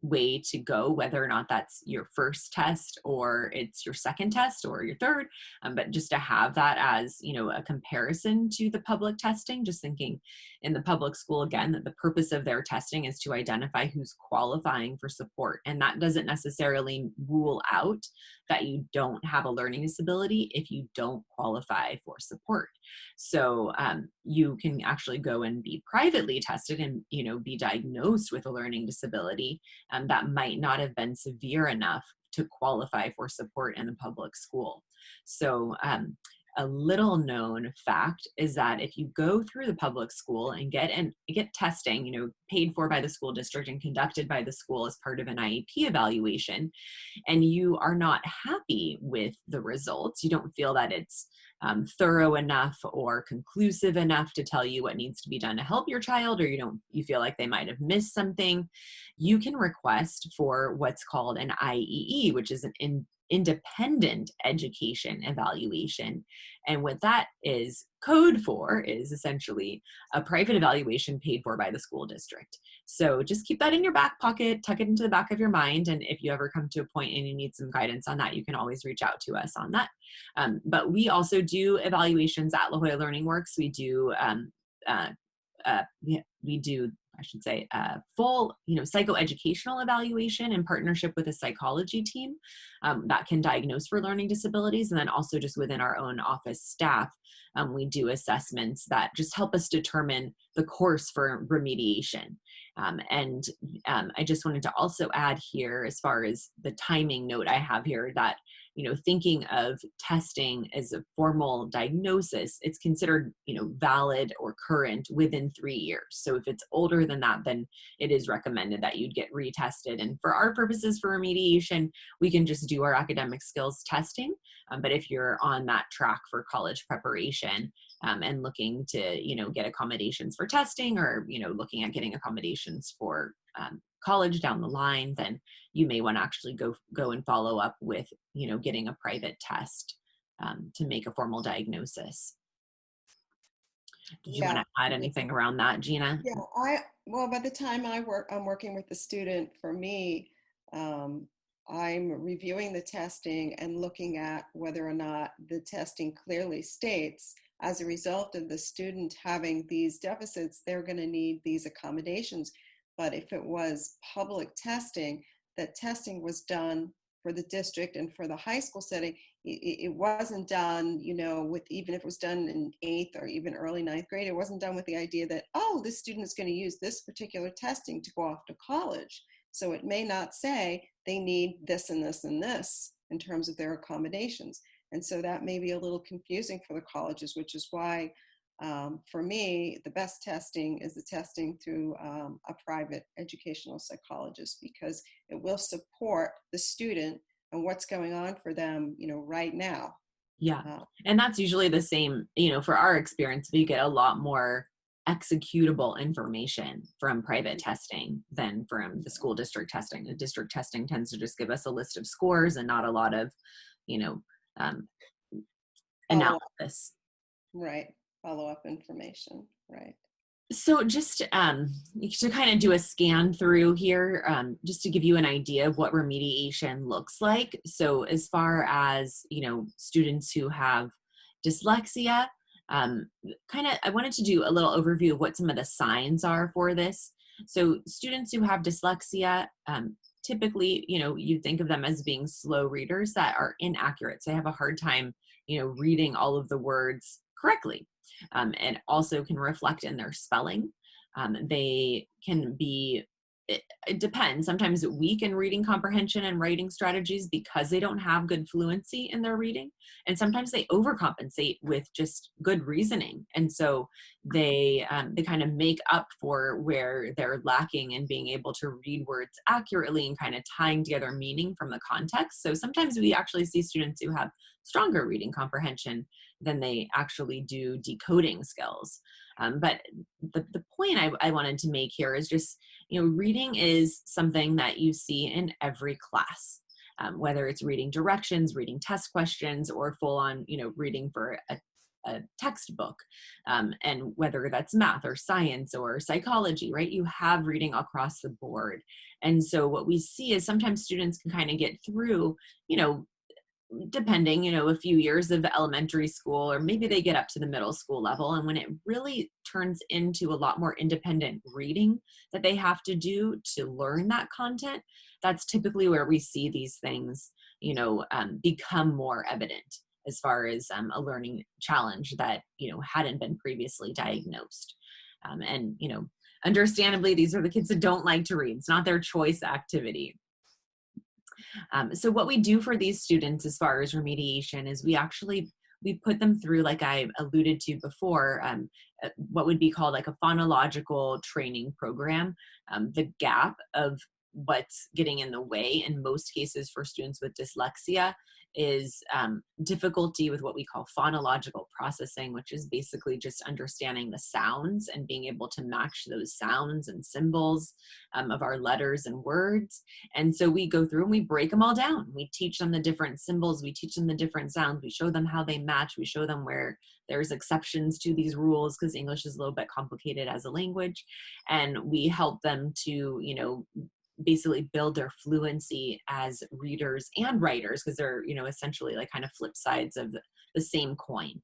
way to go, whether or not that's your first test or it's your second test or your third, but just to have that as, a comparison to the public testing, just thinking in the public school, again, that the purpose of their testing is to identify who's qualifying for support. And that doesn't necessarily rule out that you don't have a learning disability if you don't qualify for support. So you can actually go and be privately tested and, be diagnosed with a learning disability that might not have been severe enough to qualify for support in the public school. So a little known fact is that if you go through the public school and get testing, paid for by the school district and conducted by the school as part of an IEP evaluation, and you are not happy with the results, you don't feel that it's thorough enough or conclusive enough to tell you what needs to be done to help your child, or you feel like they might have missed something, you can request for what's called an IEE, which is an independent education evaluation. And what that is code for is essentially a private evaluation paid for by the school district. So just keep that in your back pocket, tuck it into the back of your mind. And if you ever come to a point and you need some guidance on that, you can always reach out to us on that. But we also do evaluations at La Jolla LearningWorks. We do I should say, full, psychoeducational evaluation in partnership with a psychology team that can diagnose for learning disabilities. And then also just within our own office staff, we do assessments that just help us determine the course for remediation. I just wanted to also add here, as far as the timing note I have here, that thinking of testing as a formal diagnosis, it's considered, valid or current within 3 years. So if it's older than that, then it is recommended that you'd get retested. And for our purposes for remediation, we can just do our academic skills testing. But if you're on that track for college preparation and looking to, get accommodations for testing, or, looking at getting accommodations for college down the line, then you may want to actually go and follow up with, getting a private test to make a formal diagnosis. Did you want to add anything around that, Gina? Yeah, by the time I'm working with the student, for me, I'm reviewing the testing and looking at whether or not the testing clearly states, as a result of the student having these deficits, they're going to need these accommodations. But if it was public testing, that testing was done for the district and for the high school setting, it wasn't done, with, even if it was done in 8th or even early 9th grade, it wasn't done with the idea that, oh, this student is going to use this particular testing to go off to college. So it may not say they need this and this and this in terms of their accommodations. And so that may be a little confusing for the colleges, which is why, for me, the best testing is the testing through a private educational psychologist, because it will support the student and what's going on for them, right now. Yeah. And that's usually the same, for our experience, we get a lot more executable information from private testing than from the school district testing. The district testing tends to just give us a list of scores and not a lot of, analysis. Right. Follow-up information. Right. So just to kind of do a scan through here, just to give you an idea of what remediation looks like. So as far as, students who have dyslexia, I wanted to do a little overview of what some of the signs are for this. So students who have dyslexia, typically, you think of them as being slow readers that are inaccurate. So they have a hard time, reading all of the words correctly, and also can reflect in their spelling. They can be, it depends, sometimes weak in reading comprehension and writing strategies because they don't have good fluency in their reading. And sometimes they overcompensate with just good reasoning. And so they kind of make up for where they're lacking in being able to read words accurately and kind of tying together meaning from the context. So sometimes we actually see students who have stronger reading comprehension than they actually do decoding skills. But the point I wanted to make here is just, reading is something that you see in every class, whether it's reading directions, reading test questions, or full on, reading for a textbook, and whether that's math or science or psychology, right? You have reading across the board. And so what we see is sometimes students can kind of get through, depending, a few years of elementary school, or maybe they get up to the middle school level. And when it really turns into a lot more independent reading that they have to do to learn that content, that's typically where we see these things, become more evident as far as a learning challenge that, hadn't been previously diagnosed. And, understandably, these are the kids that don't like to read. It's not their choice activity. So what we do for these students as far as remediation is we put them through, like I alluded to before, what would be called like a phonological training program. The gap of what's getting in the way in most cases for students with dyslexia is difficulty with what we call phonological processing, which is basically just understanding the sounds and being able to match those sounds and symbols of our letters and words. And so we go through and we break them all down. We teach them the different symbols, we teach them the different sounds, we show them how they match, we show them where there's exceptions to these rules because English is a little bit complicated as a language. And we help them to, basically build their fluency as readers and writers, because they're, essentially like kind of flip sides of the same coin.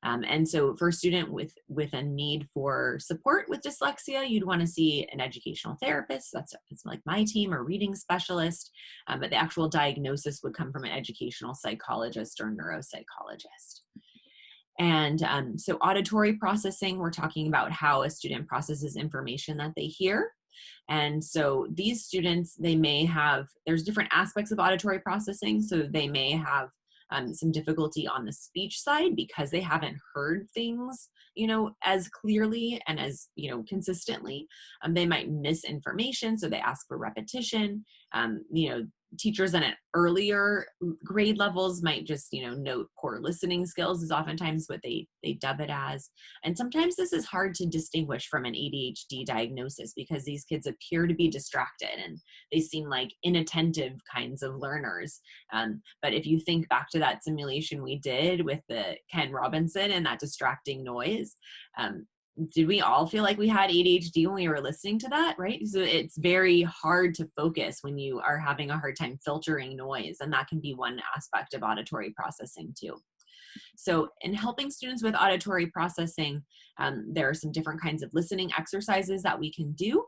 And so for a student with a need for support with dyslexia, you'd want to see an educational therapist. That's like my team, or reading specialist. But the actual diagnosis would come from an educational psychologist or neuropsychologist. And so auditory processing, we're talking about how a student processes information that they hear. And so these students, there's different aspects of auditory processing. So they may have some difficulty on the speech side because they haven't heard things, as clearly and as, consistently. They might miss information, so they ask for repetition. Teachers in earlier grade levels might just, note poor listening skills is oftentimes what they dub it as. And sometimes this is hard to distinguish from an ADHD diagnosis because these kids appear to be distracted and they seem like inattentive kinds of learners. But if you think back to that simulation we did with the Ken Robinson and that distracting noise, did we all feel like we had ADHD when we were listening to that, right? So it's very hard to focus when you are having a hard time filtering noise, and that can be one aspect of auditory processing too. So in helping students with auditory processing, there are some different kinds of listening exercises that we can do.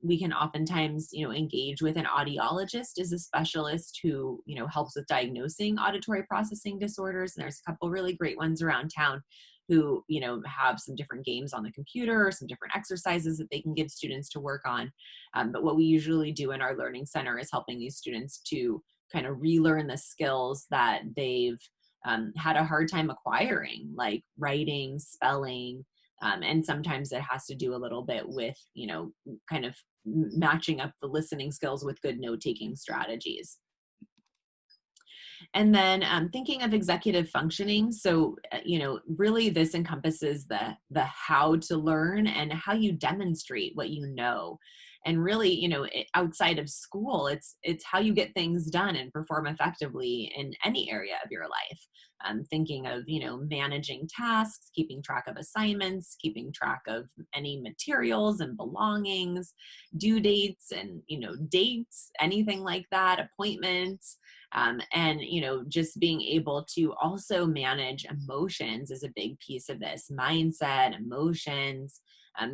We can oftentimes, engage with an audiologist as a specialist who, helps with diagnosing auditory processing disorders. And there's a couple really great ones around town who, have some different games on the computer or some different exercises that they can give students to work on. But what we usually do in our learning center is helping these students to kind of relearn the skills that they've had a hard time acquiring, like writing, spelling, and sometimes it has to do a little bit with, kind of matching up the listening skills with good note-taking strategies. And then thinking of executive functioning. So, really this encompasses the how to learn and how you demonstrate what you know. And really, outside of school, it's how you get things done and perform effectively in any area of your life. Thinking of, managing tasks, keeping track of assignments, keeping track of any materials and belongings, due dates and, dates, anything like that, appointments. And, just being able to also manage emotions is a big piece of this. Mindset, emotions,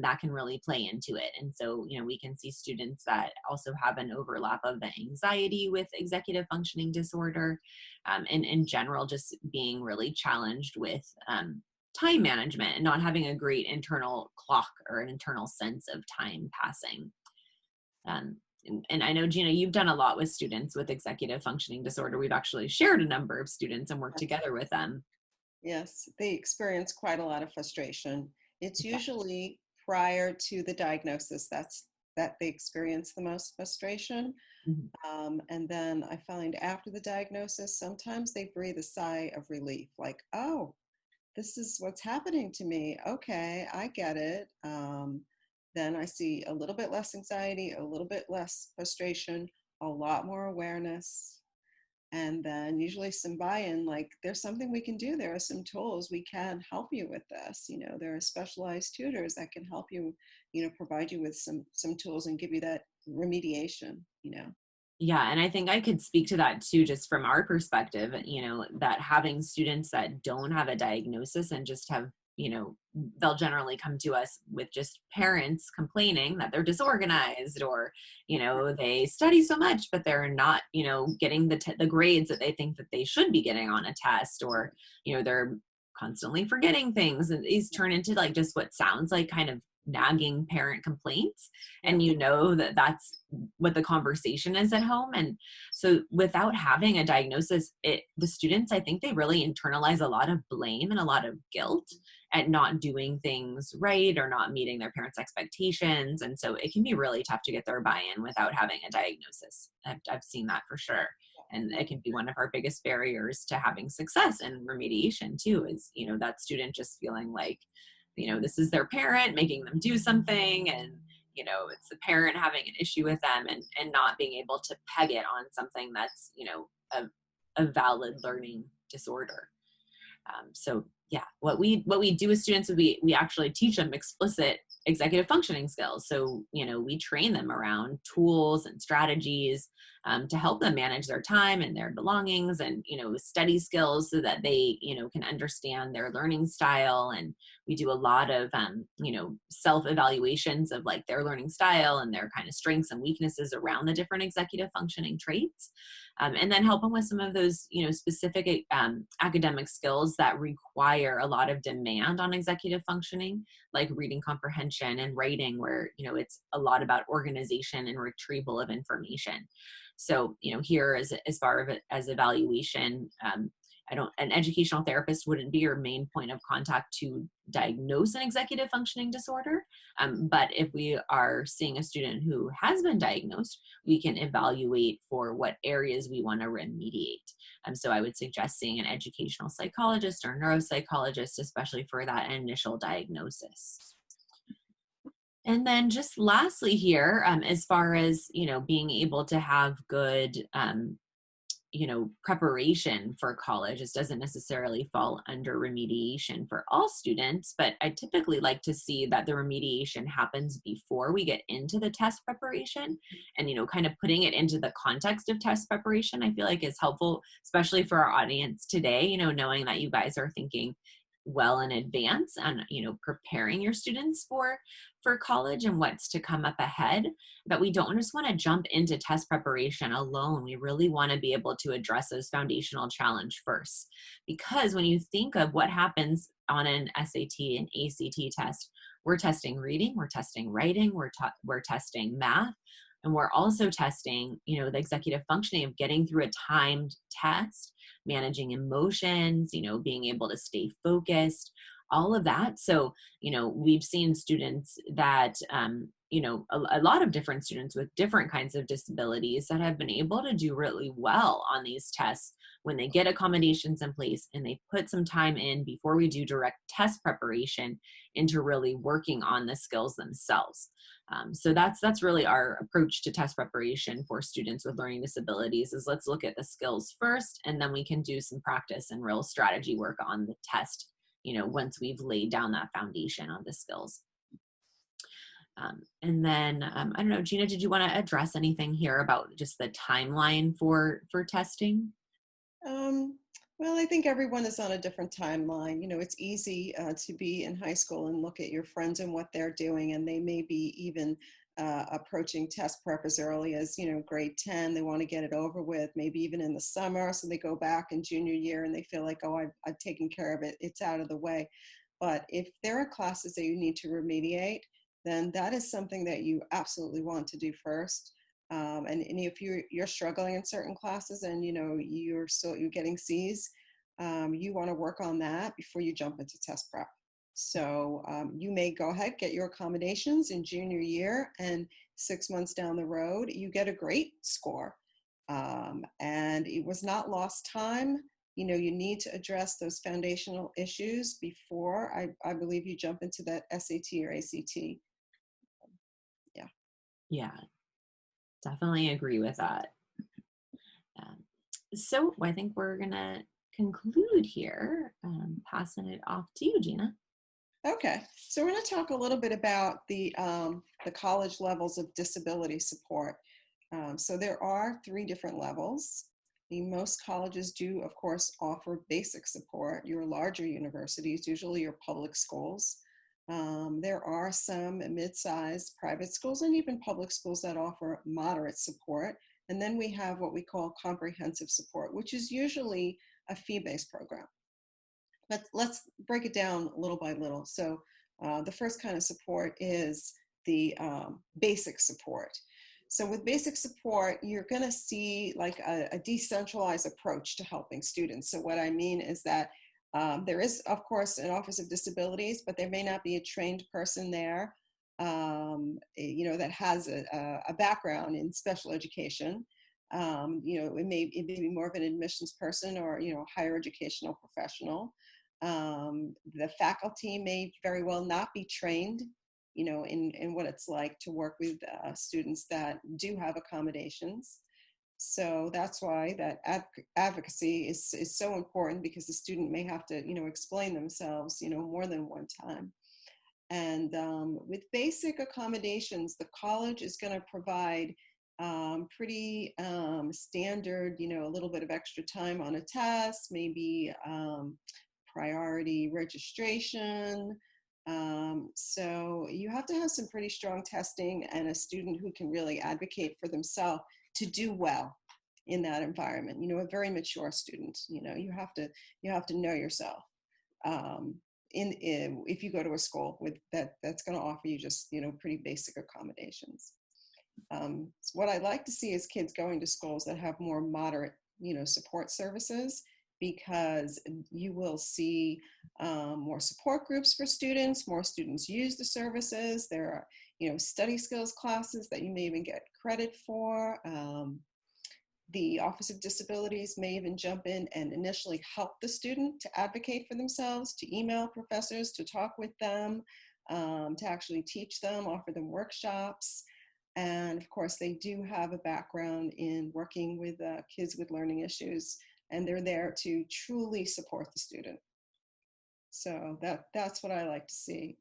that can really play into it. And so, we can see students that also have an overlap of the anxiety with executive functioning disorder, and in general, just being really challenged with time management and not having a great internal clock or an internal sense of time passing. And I know, Gina, you've done a lot with students with executive functioning disorder. We've actually shared a number of students and worked together with them. Yes, they experience quite a lot of frustration. It's usually prior to the diagnosis that they experience the most frustration. Mm-hmm. And then I find after the diagnosis, sometimes they breathe a sigh of relief, like, oh, this is what's happening to me. Okay, I get it. Then I see a little bit less anxiety, a little bit less frustration, a lot more awareness. and then usually some buy-in, like there's something we can do. There are some tools we can help you with this. There are specialized tutors that can help you, provide you with some tools and give you that remediation. Yeah, and I think I could speak to that too, just from our perspective, that having students that don't have a diagnosis and just have, they'll generally come to us with just parents complaining that they're disorganized, or, they study so much, but they're not, getting the grades that they think that they should be getting on a test, or, they're constantly forgetting things, and these turn into like just what sounds like kind of nagging parent complaints. And that that's what the conversation is at home. And so without having a diagnosis, the students, I think they really internalize a lot of blame and a lot of guilt at not doing things right or not meeting their parents' expectations. And so it can be really tough to get their buy-in without having a diagnosis. I've seen that for sure. And it can be one of our biggest barriers to having success in remediation too, is, that student just feeling like, this is their parent making them do something, and, it's the parent having an issue with them, and not being able to peg it on something that's, a valid learning disorder. So yeah, what we do with students is we actually teach them explicit executive functioning skills. So, we train them around tools and strategies to help them manage their time and their belongings, and, study skills, so that they, can understand their learning style. And we do a lot of, self-evaluations of like their learning style and their kind of strengths and weaknesses around the different executive functioning traits. And then help them with some of those, specific academic skills that require a lot of demand on executive functioning, like reading comprehension and writing, where, it's a lot about organization and retrieval of information. So, here as far as evaluation, an educational therapist wouldn't be your main point of contact to diagnose an executive functioning disorder. But if we are seeing a student who has been diagnosed, we can evaluate for what areas we want to remediate. So I would suggest seeing an educational psychologist or neuropsychologist, especially for that initial diagnosis. And then just lastly here, as far as, being able to have good, preparation for college. This doesn't necessarily fall under remediation for all students, but I typically like to see that the remediation happens before we get into the test preparation, and, kind of putting it into the context of test preparation, I feel like is helpful, especially for our audience today, knowing that you guys are thinking well in advance and, preparing your students for college and what's to come up ahead. But we don't just want to jump into test preparation alone. We really want to be able to address those foundational challenge first, because when you think of what happens on an SAT and ACT test, we're testing reading, we're testing writing, we're testing math, and we're also testing, the executive functioning of getting through a timed test, managing emotions, being able to stay focused, all of that. So, we've seen students that, a lot of different students with different kinds of disabilities that have been able to do really well on these tests when they get accommodations in place and they put some time in before we do direct test preparation into really working on the skills themselves. So that's really our approach to test preparation for students with learning disabilities, is let's look at the skills first, and then we can do some practice and real strategy work on the test, once we've laid down that foundation on the skills. And then, I don't know, Gina, did you want to address anything here about just the timeline for testing? Well, I think everyone is on a different timeline. It's easy to be in high school and look at your friends and what they're doing, and they may be even approaching test prep as early as, grade 10. They want to get it over with, maybe even in the summer. So they go back in junior year and they feel like, oh, I've taken care of it. It's out of the way. But if there are classes that you need to remediate, then that is something that you absolutely want to do first. And if you're struggling in certain classes and you're getting C's, you want to work on that before you jump into test prep. So you may go ahead, get your accommodations in junior year, and 6 months down the road you get a great score, and it was not lost time. You need to address those foundational issues before I believe you jump into that SAT or ACT. Yeah, definitely agree with that. So I think we're gonna conclude here, passing it off to you, Gina. Okay, so we're going to talk a little bit about the college levels of disability support. So there are 3 different levels. Most colleges do, of course, offer basic support. Your larger universities, usually your public schools. There are some mid-sized private schools and even public schools that offer moderate support. And then we have what we call comprehensive support, which is usually a fee-based program. But let's break it down little by little. So the first kind of support is the basic support. So with basic support, you're going to see like a decentralized approach to helping students. So what I mean is that there is, of course, an Office of Disabilities, but there may not be a trained person there, that has a background in special education. It may be more of an admissions person or, higher educational professional. The faculty may very well not be trained, in what it's like to work with students that do have accommodations. So that's why that advocacy is so important, because the student may have to, explain themselves, more than one time. And with basic accommodations, the college is going to provide pretty standard, a little bit of extra time on a test, maybe priority registration. So you have to have some pretty strong testing and a student who can really advocate for themselves to do well in that environment. A very mature student. You have to know yourself. If you go to a school with that's going to offer you just pretty basic accommodations. So what I'd like to see is kids going to schools that have more moderate support services, because you will see more support groups for students, more students use the services. There are study skills classes that you may even get credit for. The Office of Disabilities may even jump in and initially help the student to advocate for themselves, to email professors, to talk with them, to actually teach them, offer them workshops. And of course, they do have a background in working with kids with learning issues, and they're there to truly support the student. So that's what I like to see.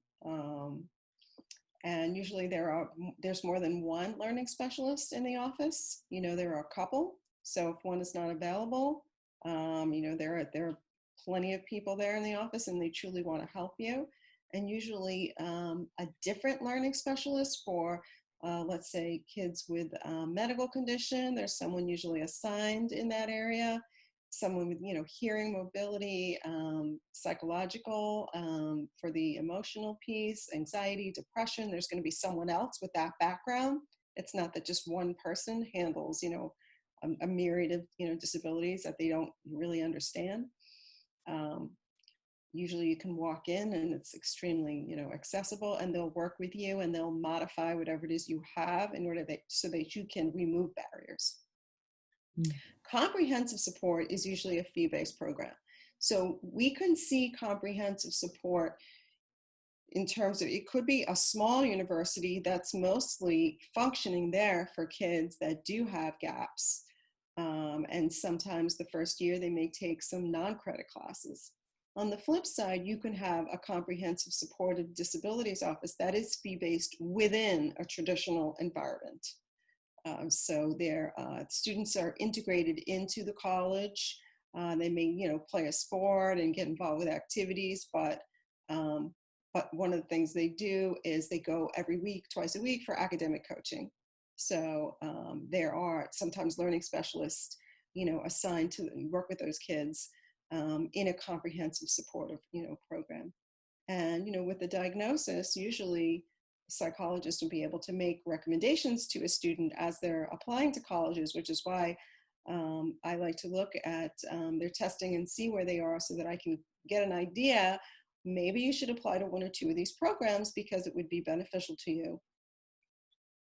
And usually there's more than one learning specialist in the office. There are a couple. So if one is not available, there are plenty of people there in the office, and they truly want to help you. And usually a different learning specialist for, let's say, kids with a medical condition. There's someone usually assigned in that area. Someone with, hearing, mobility, psychological, for the emotional piece, anxiety, depression. There's going to be someone else with that background. It's not that just one person handles, a myriad of, disabilities that they don't really understand. Usually you can walk in and it's extremely, accessible, and they'll work with you and they'll modify whatever it is you have in order so that you can remove barriers. Comprehensive support is usually a fee-based program. So we can see comprehensive support in terms of, it could be a small university that's mostly functioning there for kids that do have gaps. And sometimes the first year they may take some non-credit classes. On the flip side, you can have a comprehensive supportive disabilities office that is fee-based within a traditional environment. So their students are integrated into the college. They may, play a sport and get involved with activities, but one of the things they do is they go every week, twice a week, for academic coaching. So there are sometimes learning specialists, assigned to work with those kids in a comprehensive supportive, program. And, with the diagnosis, usually psychologists will be able to make recommendations to a student as they're applying to colleges, which is why I like to look at their testing and see where they are, so that I can get an idea. Maybe you should apply to one or two of these programs because it would be beneficial to you.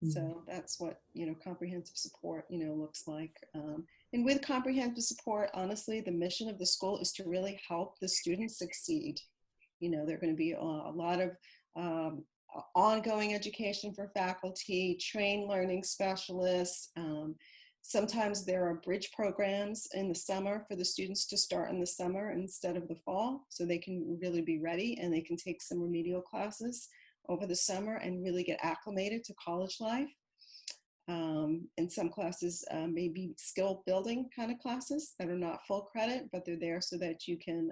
So that's what, comprehensive support, looks like. And with comprehensive support, honestly, the mission of the school is to really help the students succeed. There are going to be a lot of ongoing education for faculty, trained learning specialists, Sometimes there are bridge programs in the summer for the students to start in the summer instead of the fall, so they can really be ready and they can take some remedial classes over the summer and really get acclimated to college life. And some classes may be skill building kind of classes that are not full credit, but they're there so that you can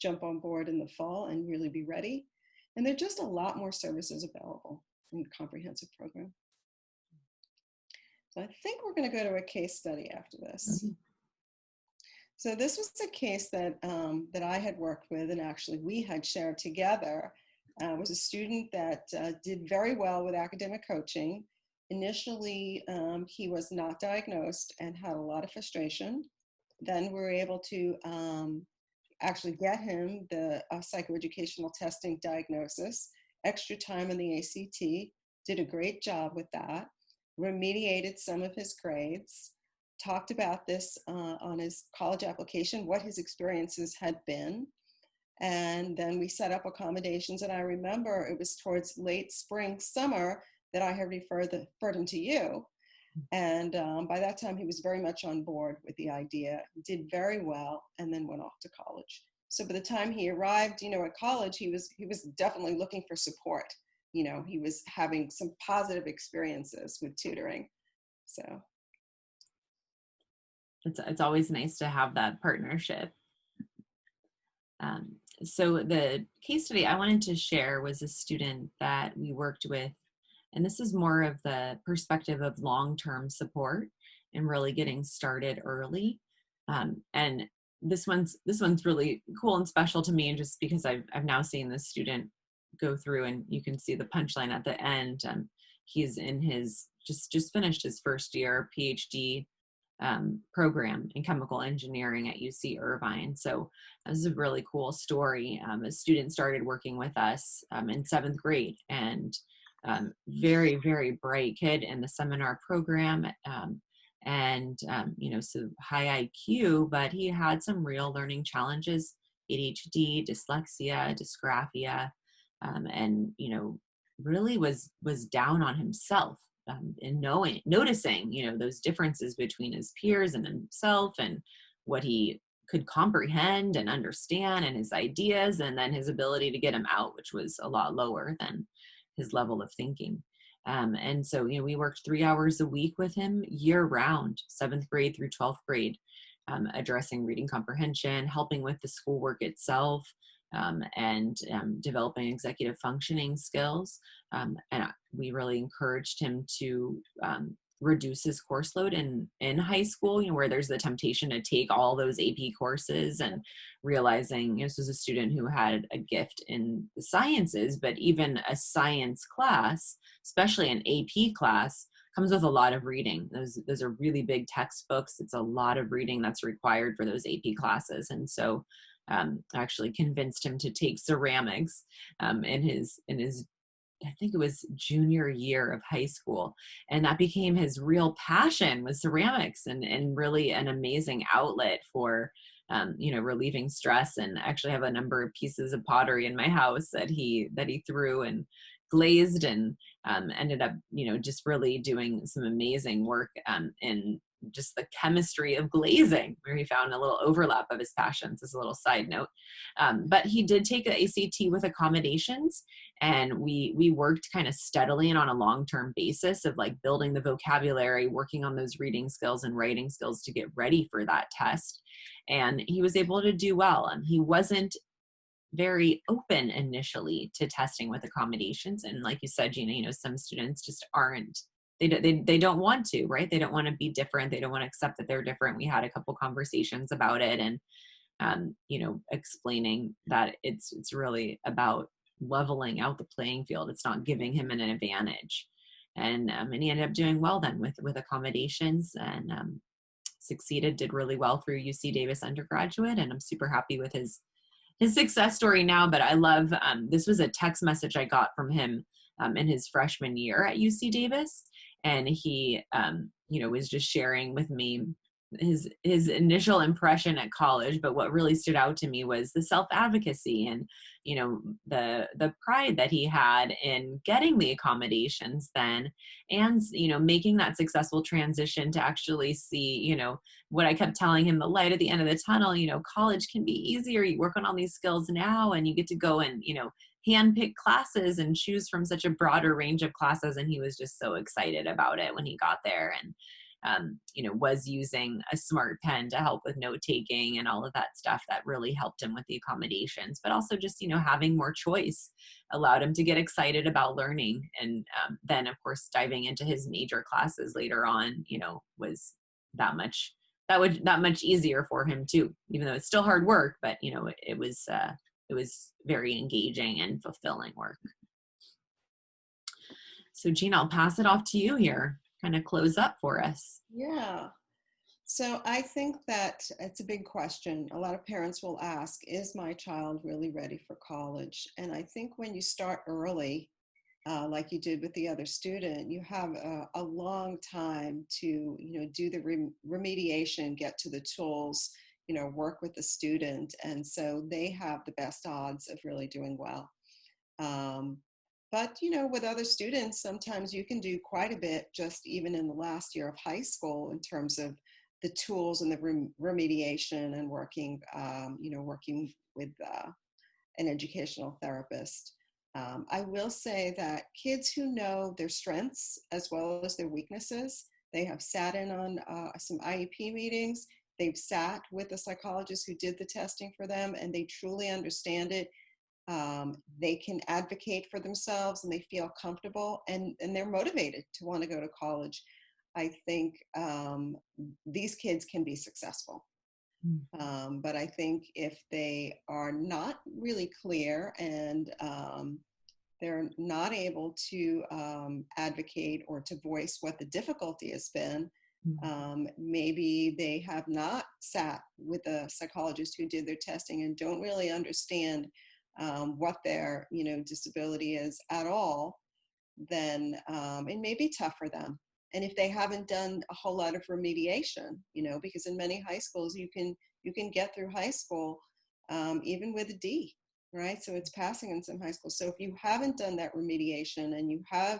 jump on board in the fall and really be ready. And there are just a lot more services available in the comprehensive program. So I think we're going to go to a case study after this. Mm-hmm. So this was a case that, that I had worked with, and actually we had shared together. Was a student that did very well with academic coaching. Initially, he was not diagnosed and had a lot of frustration. Then we were able to actually get him the psychoeducational testing diagnosis, extra time in the ACT, did a great job with that, remediated some of his grades, talked about this on his college application, what his experiences had been. And then we set up accommodations. And I remember it was towards late spring, summer that I had referred him to you. And by that time, he was very much on board with the idea, did very well, and then went off to college. So by the time he arrived, at college, he was definitely looking for support. He was having some positive experiences with tutoring. So it's always nice to have that partnership. So the case study I wanted to share was a student that we worked with, and this is more of the perspective of long-term support and really getting started early. And this one's really cool and special to me, just because I've now seen this student go through, and you can see the punchline at the end. He's in his just finished his first year PhD program in chemical engineering at UC Irvine. So this is a really cool story. A student started working with us in 7th grade, and very, very bright kid in the seminar program, so high IQ, but he had some real learning challenges, ADHD, dyslexia, dysgraphia, and really was down on himself. And noticing, those differences between his peers and himself, and what he could comprehend and understand, and his ideas, and then his ability to get them out, which was a lot lower than his level of thinking. And so, we worked 3 hours a week with him year round, 7th grade through 12th grade, addressing reading comprehension, helping with the schoolwork itself, and developing executive functioning skills. And we really encouraged him to reduce his course load in high school, where there's the temptation to take all those AP courses, and realizing this was a student who had a gift in the sciences, but even a science class, especially an AP class, comes with a lot of reading. Those are really big textbooks. It's a lot of reading that's required for those AP classes. And so actually convinced him to take ceramics in his I think it was junior year of high school, and that became his real passion, was ceramics, and really an amazing outlet for relieving stress. And I actually have a number of pieces of pottery in my house that he threw and glazed, and ended up just really doing some amazing work in just the chemistry of glazing, where he found a little overlap of his passions, as a little side note. But he did take the ACT with accommodations, and we worked kind of steadily and on a long-term basis of like building the vocabulary, working on those reading skills and writing skills to get ready for that test. And he was able to do well. And he wasn't very open initially to testing with accommodations. And like you said, Gina, some students just aren't. They don't want to, right? They don't want to be different. They don't want to accept that they're different. We had a couple conversations about it, and explaining that it's really about leveling out the playing field. It's not giving him an advantage. And he ended up doing well then with accommodations, and succeeded, did really well through UC Davis undergraduate. And I'm super happy with his success story now. But I love, this was a text message I got from him in his freshman year at UC Davis. And he, was just sharing with me his initial impression at college, but what really stood out to me was the self-advocacy and, the pride that he had in getting the accommodations then, and, making that successful transition to actually see, what I kept telling him, the light at the end of the tunnel. College can be easier. You work on all these skills now and you get to go and, handpick classes and choose from such a broader range of classes. And he was just so excited about it when he got there, and was using a smart pen to help with note taking and all of that stuff that really helped him with the accommodations. But also just, having more choice allowed him to get excited about learning. And then, of course, diving into his major classes later on, was that much easier for him too, even though it's still hard work. But, it was very engaging and fulfilling work. So Gina, I'll pass it off to you here. Kind of close up for us. Yeah. So I think that it's a big question. A lot of parents will ask, is my child really ready for college? And I think when you start early, like you did with the other student, you have a long time to, do the remediation, get to the tools, work with the student. And so they have the best odds of really doing well. But, with other students, sometimes you can do quite a bit just even in the last year of high school in terms of the tools and the remediation and working, working with an educational therapist. I will say that kids who know their strengths as well as their weaknesses, they have sat in on some IEP meetings, they've sat with a psychologist who did the testing for them, and they truly understand it. They can advocate for themselves and they feel comfortable, and they're motivated to want to go to college. I think these kids can be successful. But I think if they are not really clear and they're not able to advocate or to voice what the difficulty has been, maybe they have not sat with a psychologist who did their testing and don't really understand what their disability is at all, then it may be tough for them. And if they haven't done a whole lot of remediation, because in many high schools you can get through high school even with a D, right? So it's passing in some high schools. So if you haven't done that remediation and you have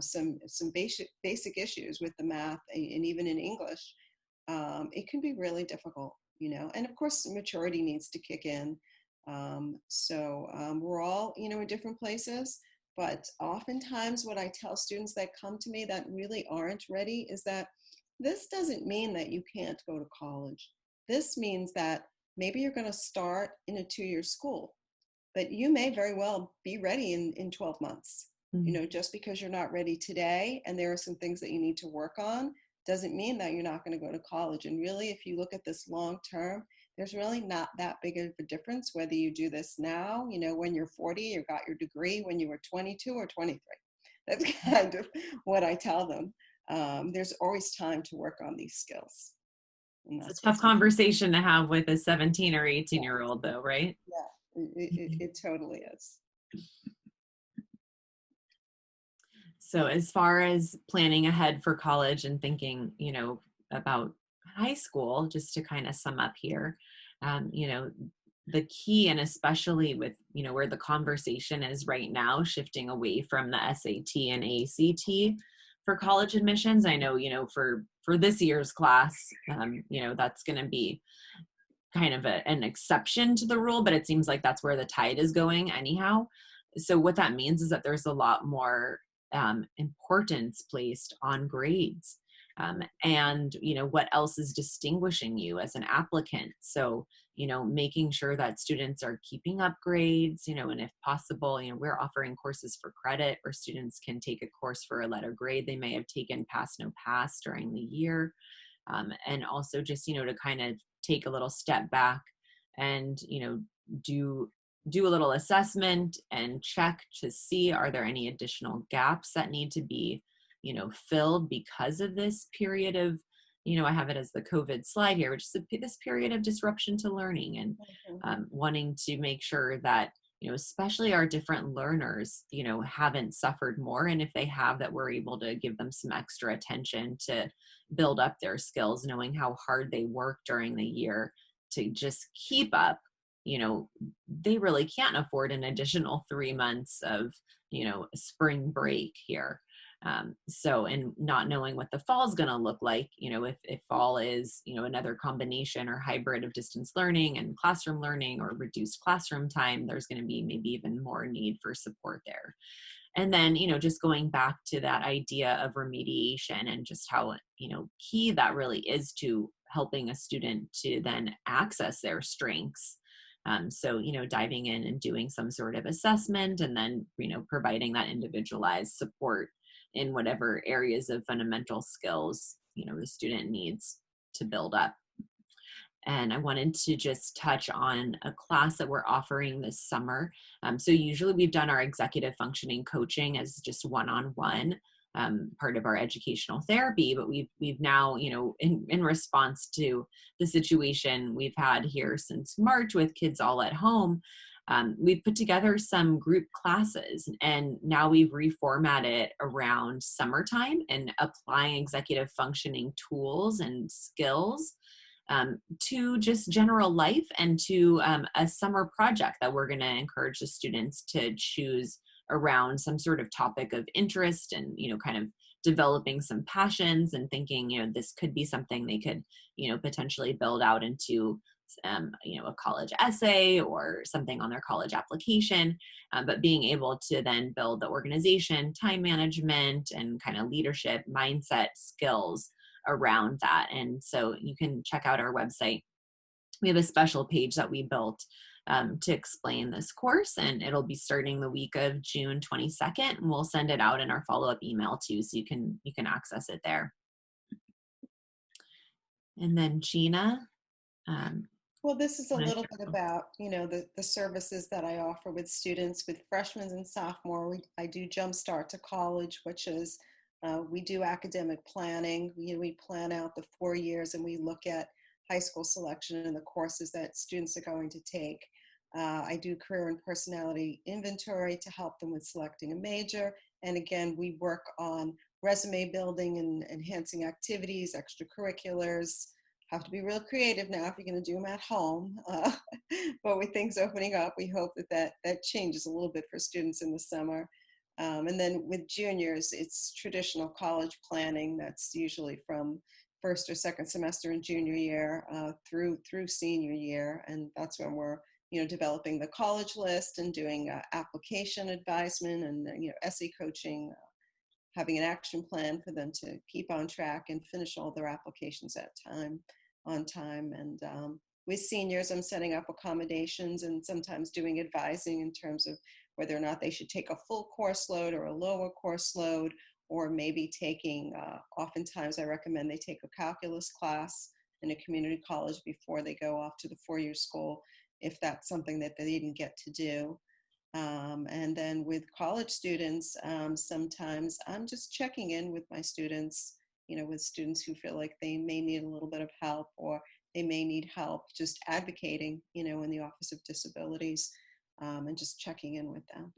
some basic issues with the math and even in English, it can be really difficult, And of course, maturity needs to kick in. We're all, in different places, but oftentimes what I tell students that come to me that really aren't ready is that this doesn't mean that you can't go to college. This means that maybe you're going to start in a 2-year school, but you may very well be ready in 12 months. Just because you're not ready today and there are some things that you need to work on doesn't mean that you're not going to go to college. And really, if you look at this long term, there's really not that big of a difference whether you do this now, when you're 40, you got your degree, when you were 22 or 23. That's kind of what I tell them. There's always time to work on these skills. It's a tough conversation to have with a 17 or 18-year-old though, right? Yeah, it totally is. So as far as planning ahead for college and thinking, about high school, just to kind of sum up here, the key, and especially with, where the conversation is right now, shifting away from the SAT and ACT for college admissions. I know, for this year's class, that's going to be kind of an exception to the rule, but it seems like that's where the tide is going anyhow. So what that means is that there's a lot more importance placed on grades. And what else is distinguishing you as an applicant. So making sure that students are keeping up grades, and if possible, we're offering courses for credit, or students can take a course for a letter grade they may have taken pass no pass during the year. And also just to kind of take a little step back and do a little assessment and check to see, are there any additional gaps that need to be filled because of this period of, I have it as the COVID slide here, which is this period of disruption to learning, and wanting to make sure that, especially our different learners, haven't suffered more. And if they have, that we're able to give them some extra attention to build up their skills, knowing how hard they work during the year to just keep up. They really can't afford an additional 3 months of, spring break here. And not knowing what the fall is going to look like, if fall is, another combination or hybrid of distance learning and classroom learning or reduced classroom time, there's going to be maybe even more need for support there. And then, just going back to that idea of remediation and just how, key that really is to helping a student to then access their strengths. So, diving in and doing some sort of assessment and then, providing that individualized support in whatever areas of fundamental skills, the student needs to build up. And I wanted to just touch on a class that we're offering this summer. So usually we've done our executive functioning coaching as just one-on-one part of our educational therapy, but we've now, in response to the situation we've had here since March with kids all at home, we've put together some group classes, and now we've reformatted around summertime and applying executive functioning tools and skills to just general life and to a summer project that we're going to encourage the students to choose around some sort of topic of interest and, kind of developing some passions and thinking, this could be something they could, potentially build out into, a college essay or something on their college application, but being able to then build the organization, time management, and kind of leadership mindset skills around that. And so you can check out our website. We have a special page that we built to explain this course, and it'll be starting the week of June 22nd, and we'll send it out in our follow-up email too, so you can access it there. And then Gina. Well, this is a little bit about, the services that I offer with students with freshmen and sophomore. I do Jumpstart to College, which is we do academic planning. We plan out the 4 years and we look at high school selection and the courses that students are going to take. I do career and personality inventory to help them with selecting a major. And again, we work on resume building and enhancing activities, extracurriculars. Have to be real creative now if you're going to do them at home. But with things opening up, we hope that changes a little bit for students in the summer. And then with juniors, it's traditional college planning. That's usually from first or second semester in junior year through senior year. And that's when we're, developing the college list and doing application advisement and, essay coaching, having an action plan for them to keep on track and finish all their applications on time. And with seniors, I'm setting up accommodations and sometimes doing advising in terms of whether or not they should take a full course load or a lower course load, or maybe taking, oftentimes I recommend they take a calculus class in a community college before they go off to the four-year school, if that's something that they didn't get to do. And then with college students, sometimes I'm just checking in with my students, with students who feel like they may need a little bit of help, or they may need help just advocating, in the Office of Disabilities, and just checking in with them.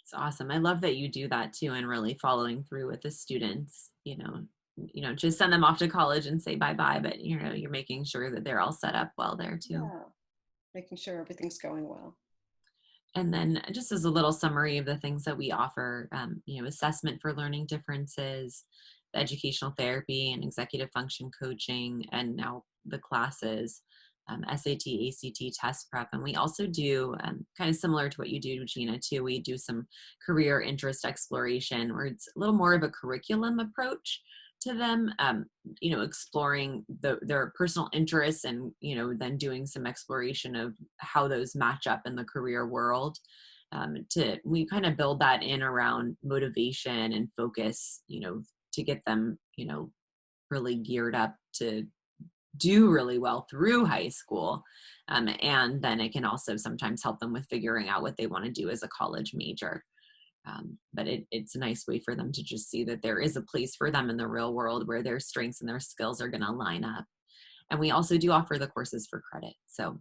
It's awesome. I love that you do that too, and really following through with the students, just send them off to college and say bye-bye, but you're making sure that they're all set up well there too. Yeah, making sure everything's going well. And then just as a little summary of the things that we offer, assessment for learning differences, the educational therapy and executive function coaching, and now the classes, SAT, ACT test prep. And we also do kind of similar to what you do, Gina, too. We do some career interest exploration, where it's a little more of a curriculum approach to them, exploring their personal interests and, then doing some exploration of how those match up in the career world. We kind of build that in around motivation and focus, to get them, really geared up to do really well through high school. And then it can also sometimes help them with figuring out what they want to do as a college major. But it's a nice way for them to just see that there is a place for them in the real world where their strengths and their skills are going to line up. And we also do offer the courses for credit. So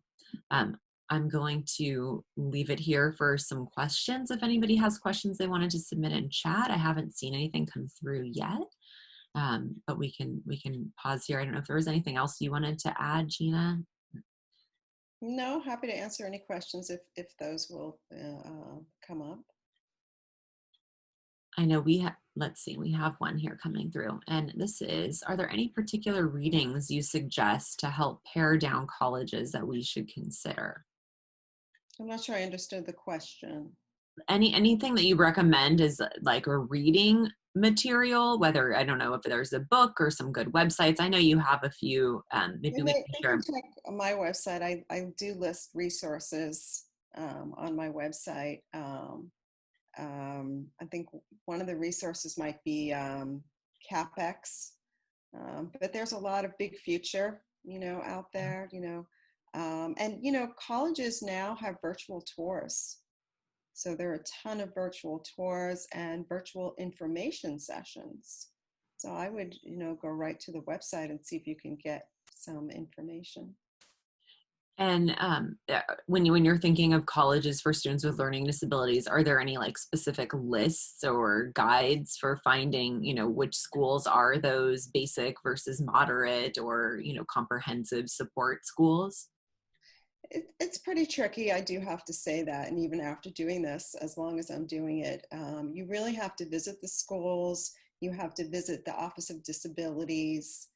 I'm going to leave it here for some questions. If anybody has questions they wanted to submit in chat, I haven't seen anything come through yet. But we can pause here. I don't know if there was anything else you wanted to add, Gina. No, happy to answer any questions if those will come up. I know we have, let's see, we have one here coming through. And this is, are there any particular readings you suggest to help pare down colleges that we should consider? I'm not sure I understood the question. Anything that you recommend is like a reading material, whether, I don't know if there's a book or some good websites. I know you have a few, maybe And we they can can share. check on my website. I do list resources on my website. I think one of the resources might be CapEx, but there's a lot of big future, out there, and colleges now have virtual tours. So there are a ton of virtual tours and virtual information sessions. So I would, go right to the website and see if you can get some information. And when you're thinking of colleges for students with learning disabilities, are there any like specific lists or guides for finding, which schools are those basic versus moderate or, comprehensive support schools? It's pretty tricky, I do have to say that. And even after doing this, as long as I'm doing it, you really have to visit the schools. You have to visit the Office of Disabilities.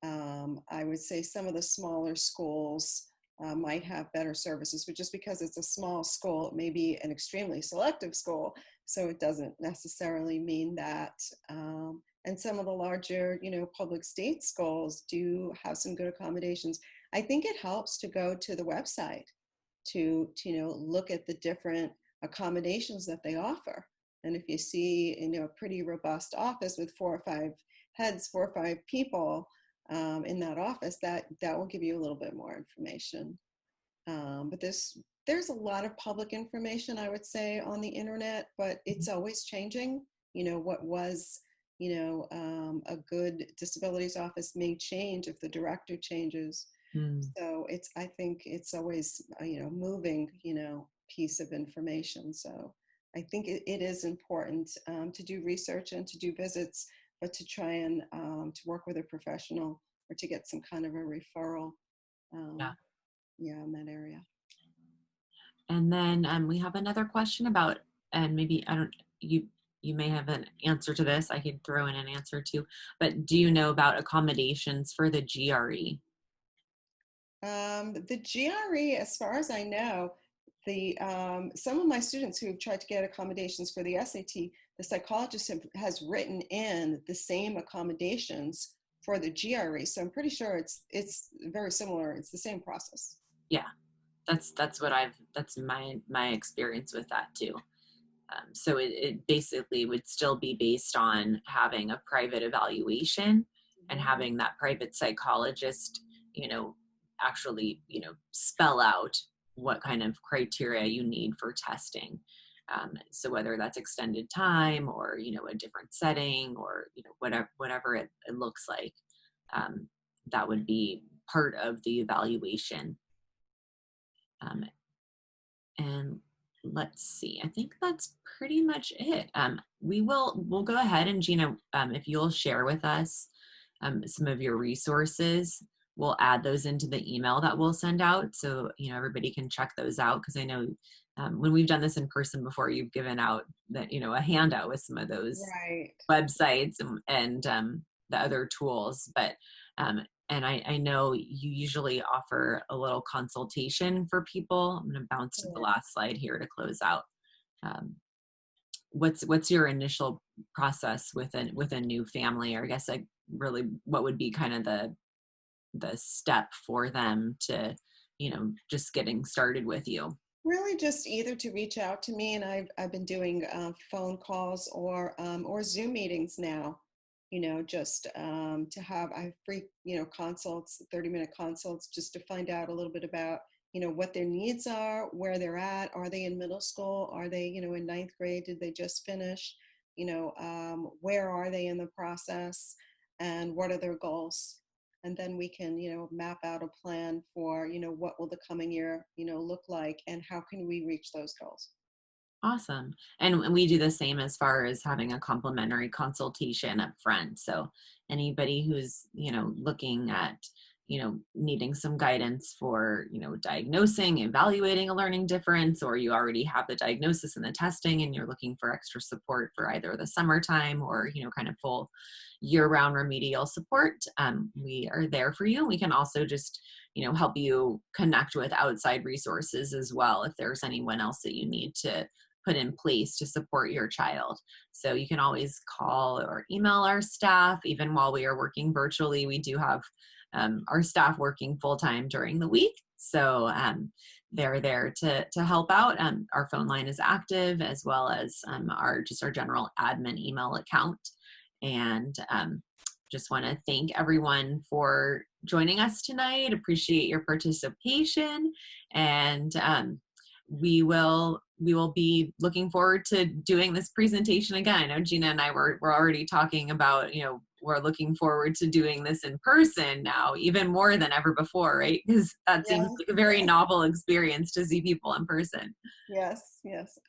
I would say some of the smaller schools might have better services, but just because it's a small school, it may be an extremely selective school. So it doesn't necessarily mean that. And some of the larger, public state schools do have some good accommodations. I think it helps to go to the website to look at the different accommodations that they offer. And if you see, a pretty robust office with 4 or 5 heads, 4 or 5 people in that office, that will give you a little bit more information. But there's a lot of public information, I would say, on the internet, but it's always changing. What was a good disabilities office may change if the director changes. So I think it's always moving piece of information. So I think it is important to do research and to do visits, but to try and to work with a professional or to get some kind of a referral. In that area. And then we have another question about, and maybe you may have an answer to this. I could throw in an answer too, but do you know about accommodations for the GRE? The GRE, as far as I know, some of my students who have tried to get accommodations for the SAT, the psychologist has written in the same accommodations for the GRE. So I'm pretty sure it's very similar. It's the same process. Yeah, that's my experience with that too. So it basically would still be based on having a private evaluation and having that private psychologist, actually, spell out what kind of criteria you need for testing. So whether that's extended time or, a different setting or, whatever it looks like, that would be part of the evaluation. And let's see, I think that's pretty much it. We'll go ahead and Gina, if you'll share with us some of your resources, we'll add those into the email that we'll send out. So, everybody can check those out. Cause I know when we've done this in person before, you've given out that, a handout with some of those Right. websites and the other tools, but and I know you usually offer a little consultation for people. I'm going to bounce to the last slide here to close out. What's your initial process with a new family, or I guess like really what would be kind of the step for them to, just getting started with you? Really just either to reach out to me, and I've been doing phone calls or Zoom meetings now, just to have free, consults, 30-minute consults, just to find out a little bit about, what their needs are, where they're at. Are they in middle school? Are they, in ninth grade? Did they just finish? Where are they in the process? And what are their goals? and then we can, map out a plan for, what will the coming year, look like, and how can we reach those goals. Awesome. And we do the same as far as having a complimentary consultation up front. So anybody who's, looking at, needing some guidance for, diagnosing, evaluating a learning difference, or you already have the diagnosis and the testing and you're looking for extra support for either the summertime or, kind of full year-round remedial support, we are there for you. We can also just, help you connect with outside resources as well if there's anyone else that you need to put in place to support your child. So you can always call or email our staff. Even while we are working virtually, we do have our staff working full-time during the week. So they're there to help out. Our phone line is active, as well as our general admin email account. And just want to thank everyone for joining us tonight. Appreciate your participation, and we will be looking forward to doing this presentation again. I know Gina and I were already talking about, we're looking forward to doing this in person now, even more than ever before, right? Because that seems like a very novel experience to see people in person. Yes,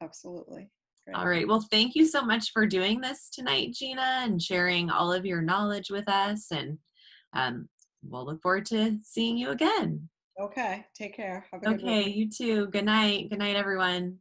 absolutely. Great. All right. Well, thank you so much for doing this tonight, Gina, and sharing all of your knowledge with us. And we'll look forward to seeing you again. Okay. Take care. Have a good week. Okay. You too. Good night. Good night, everyone.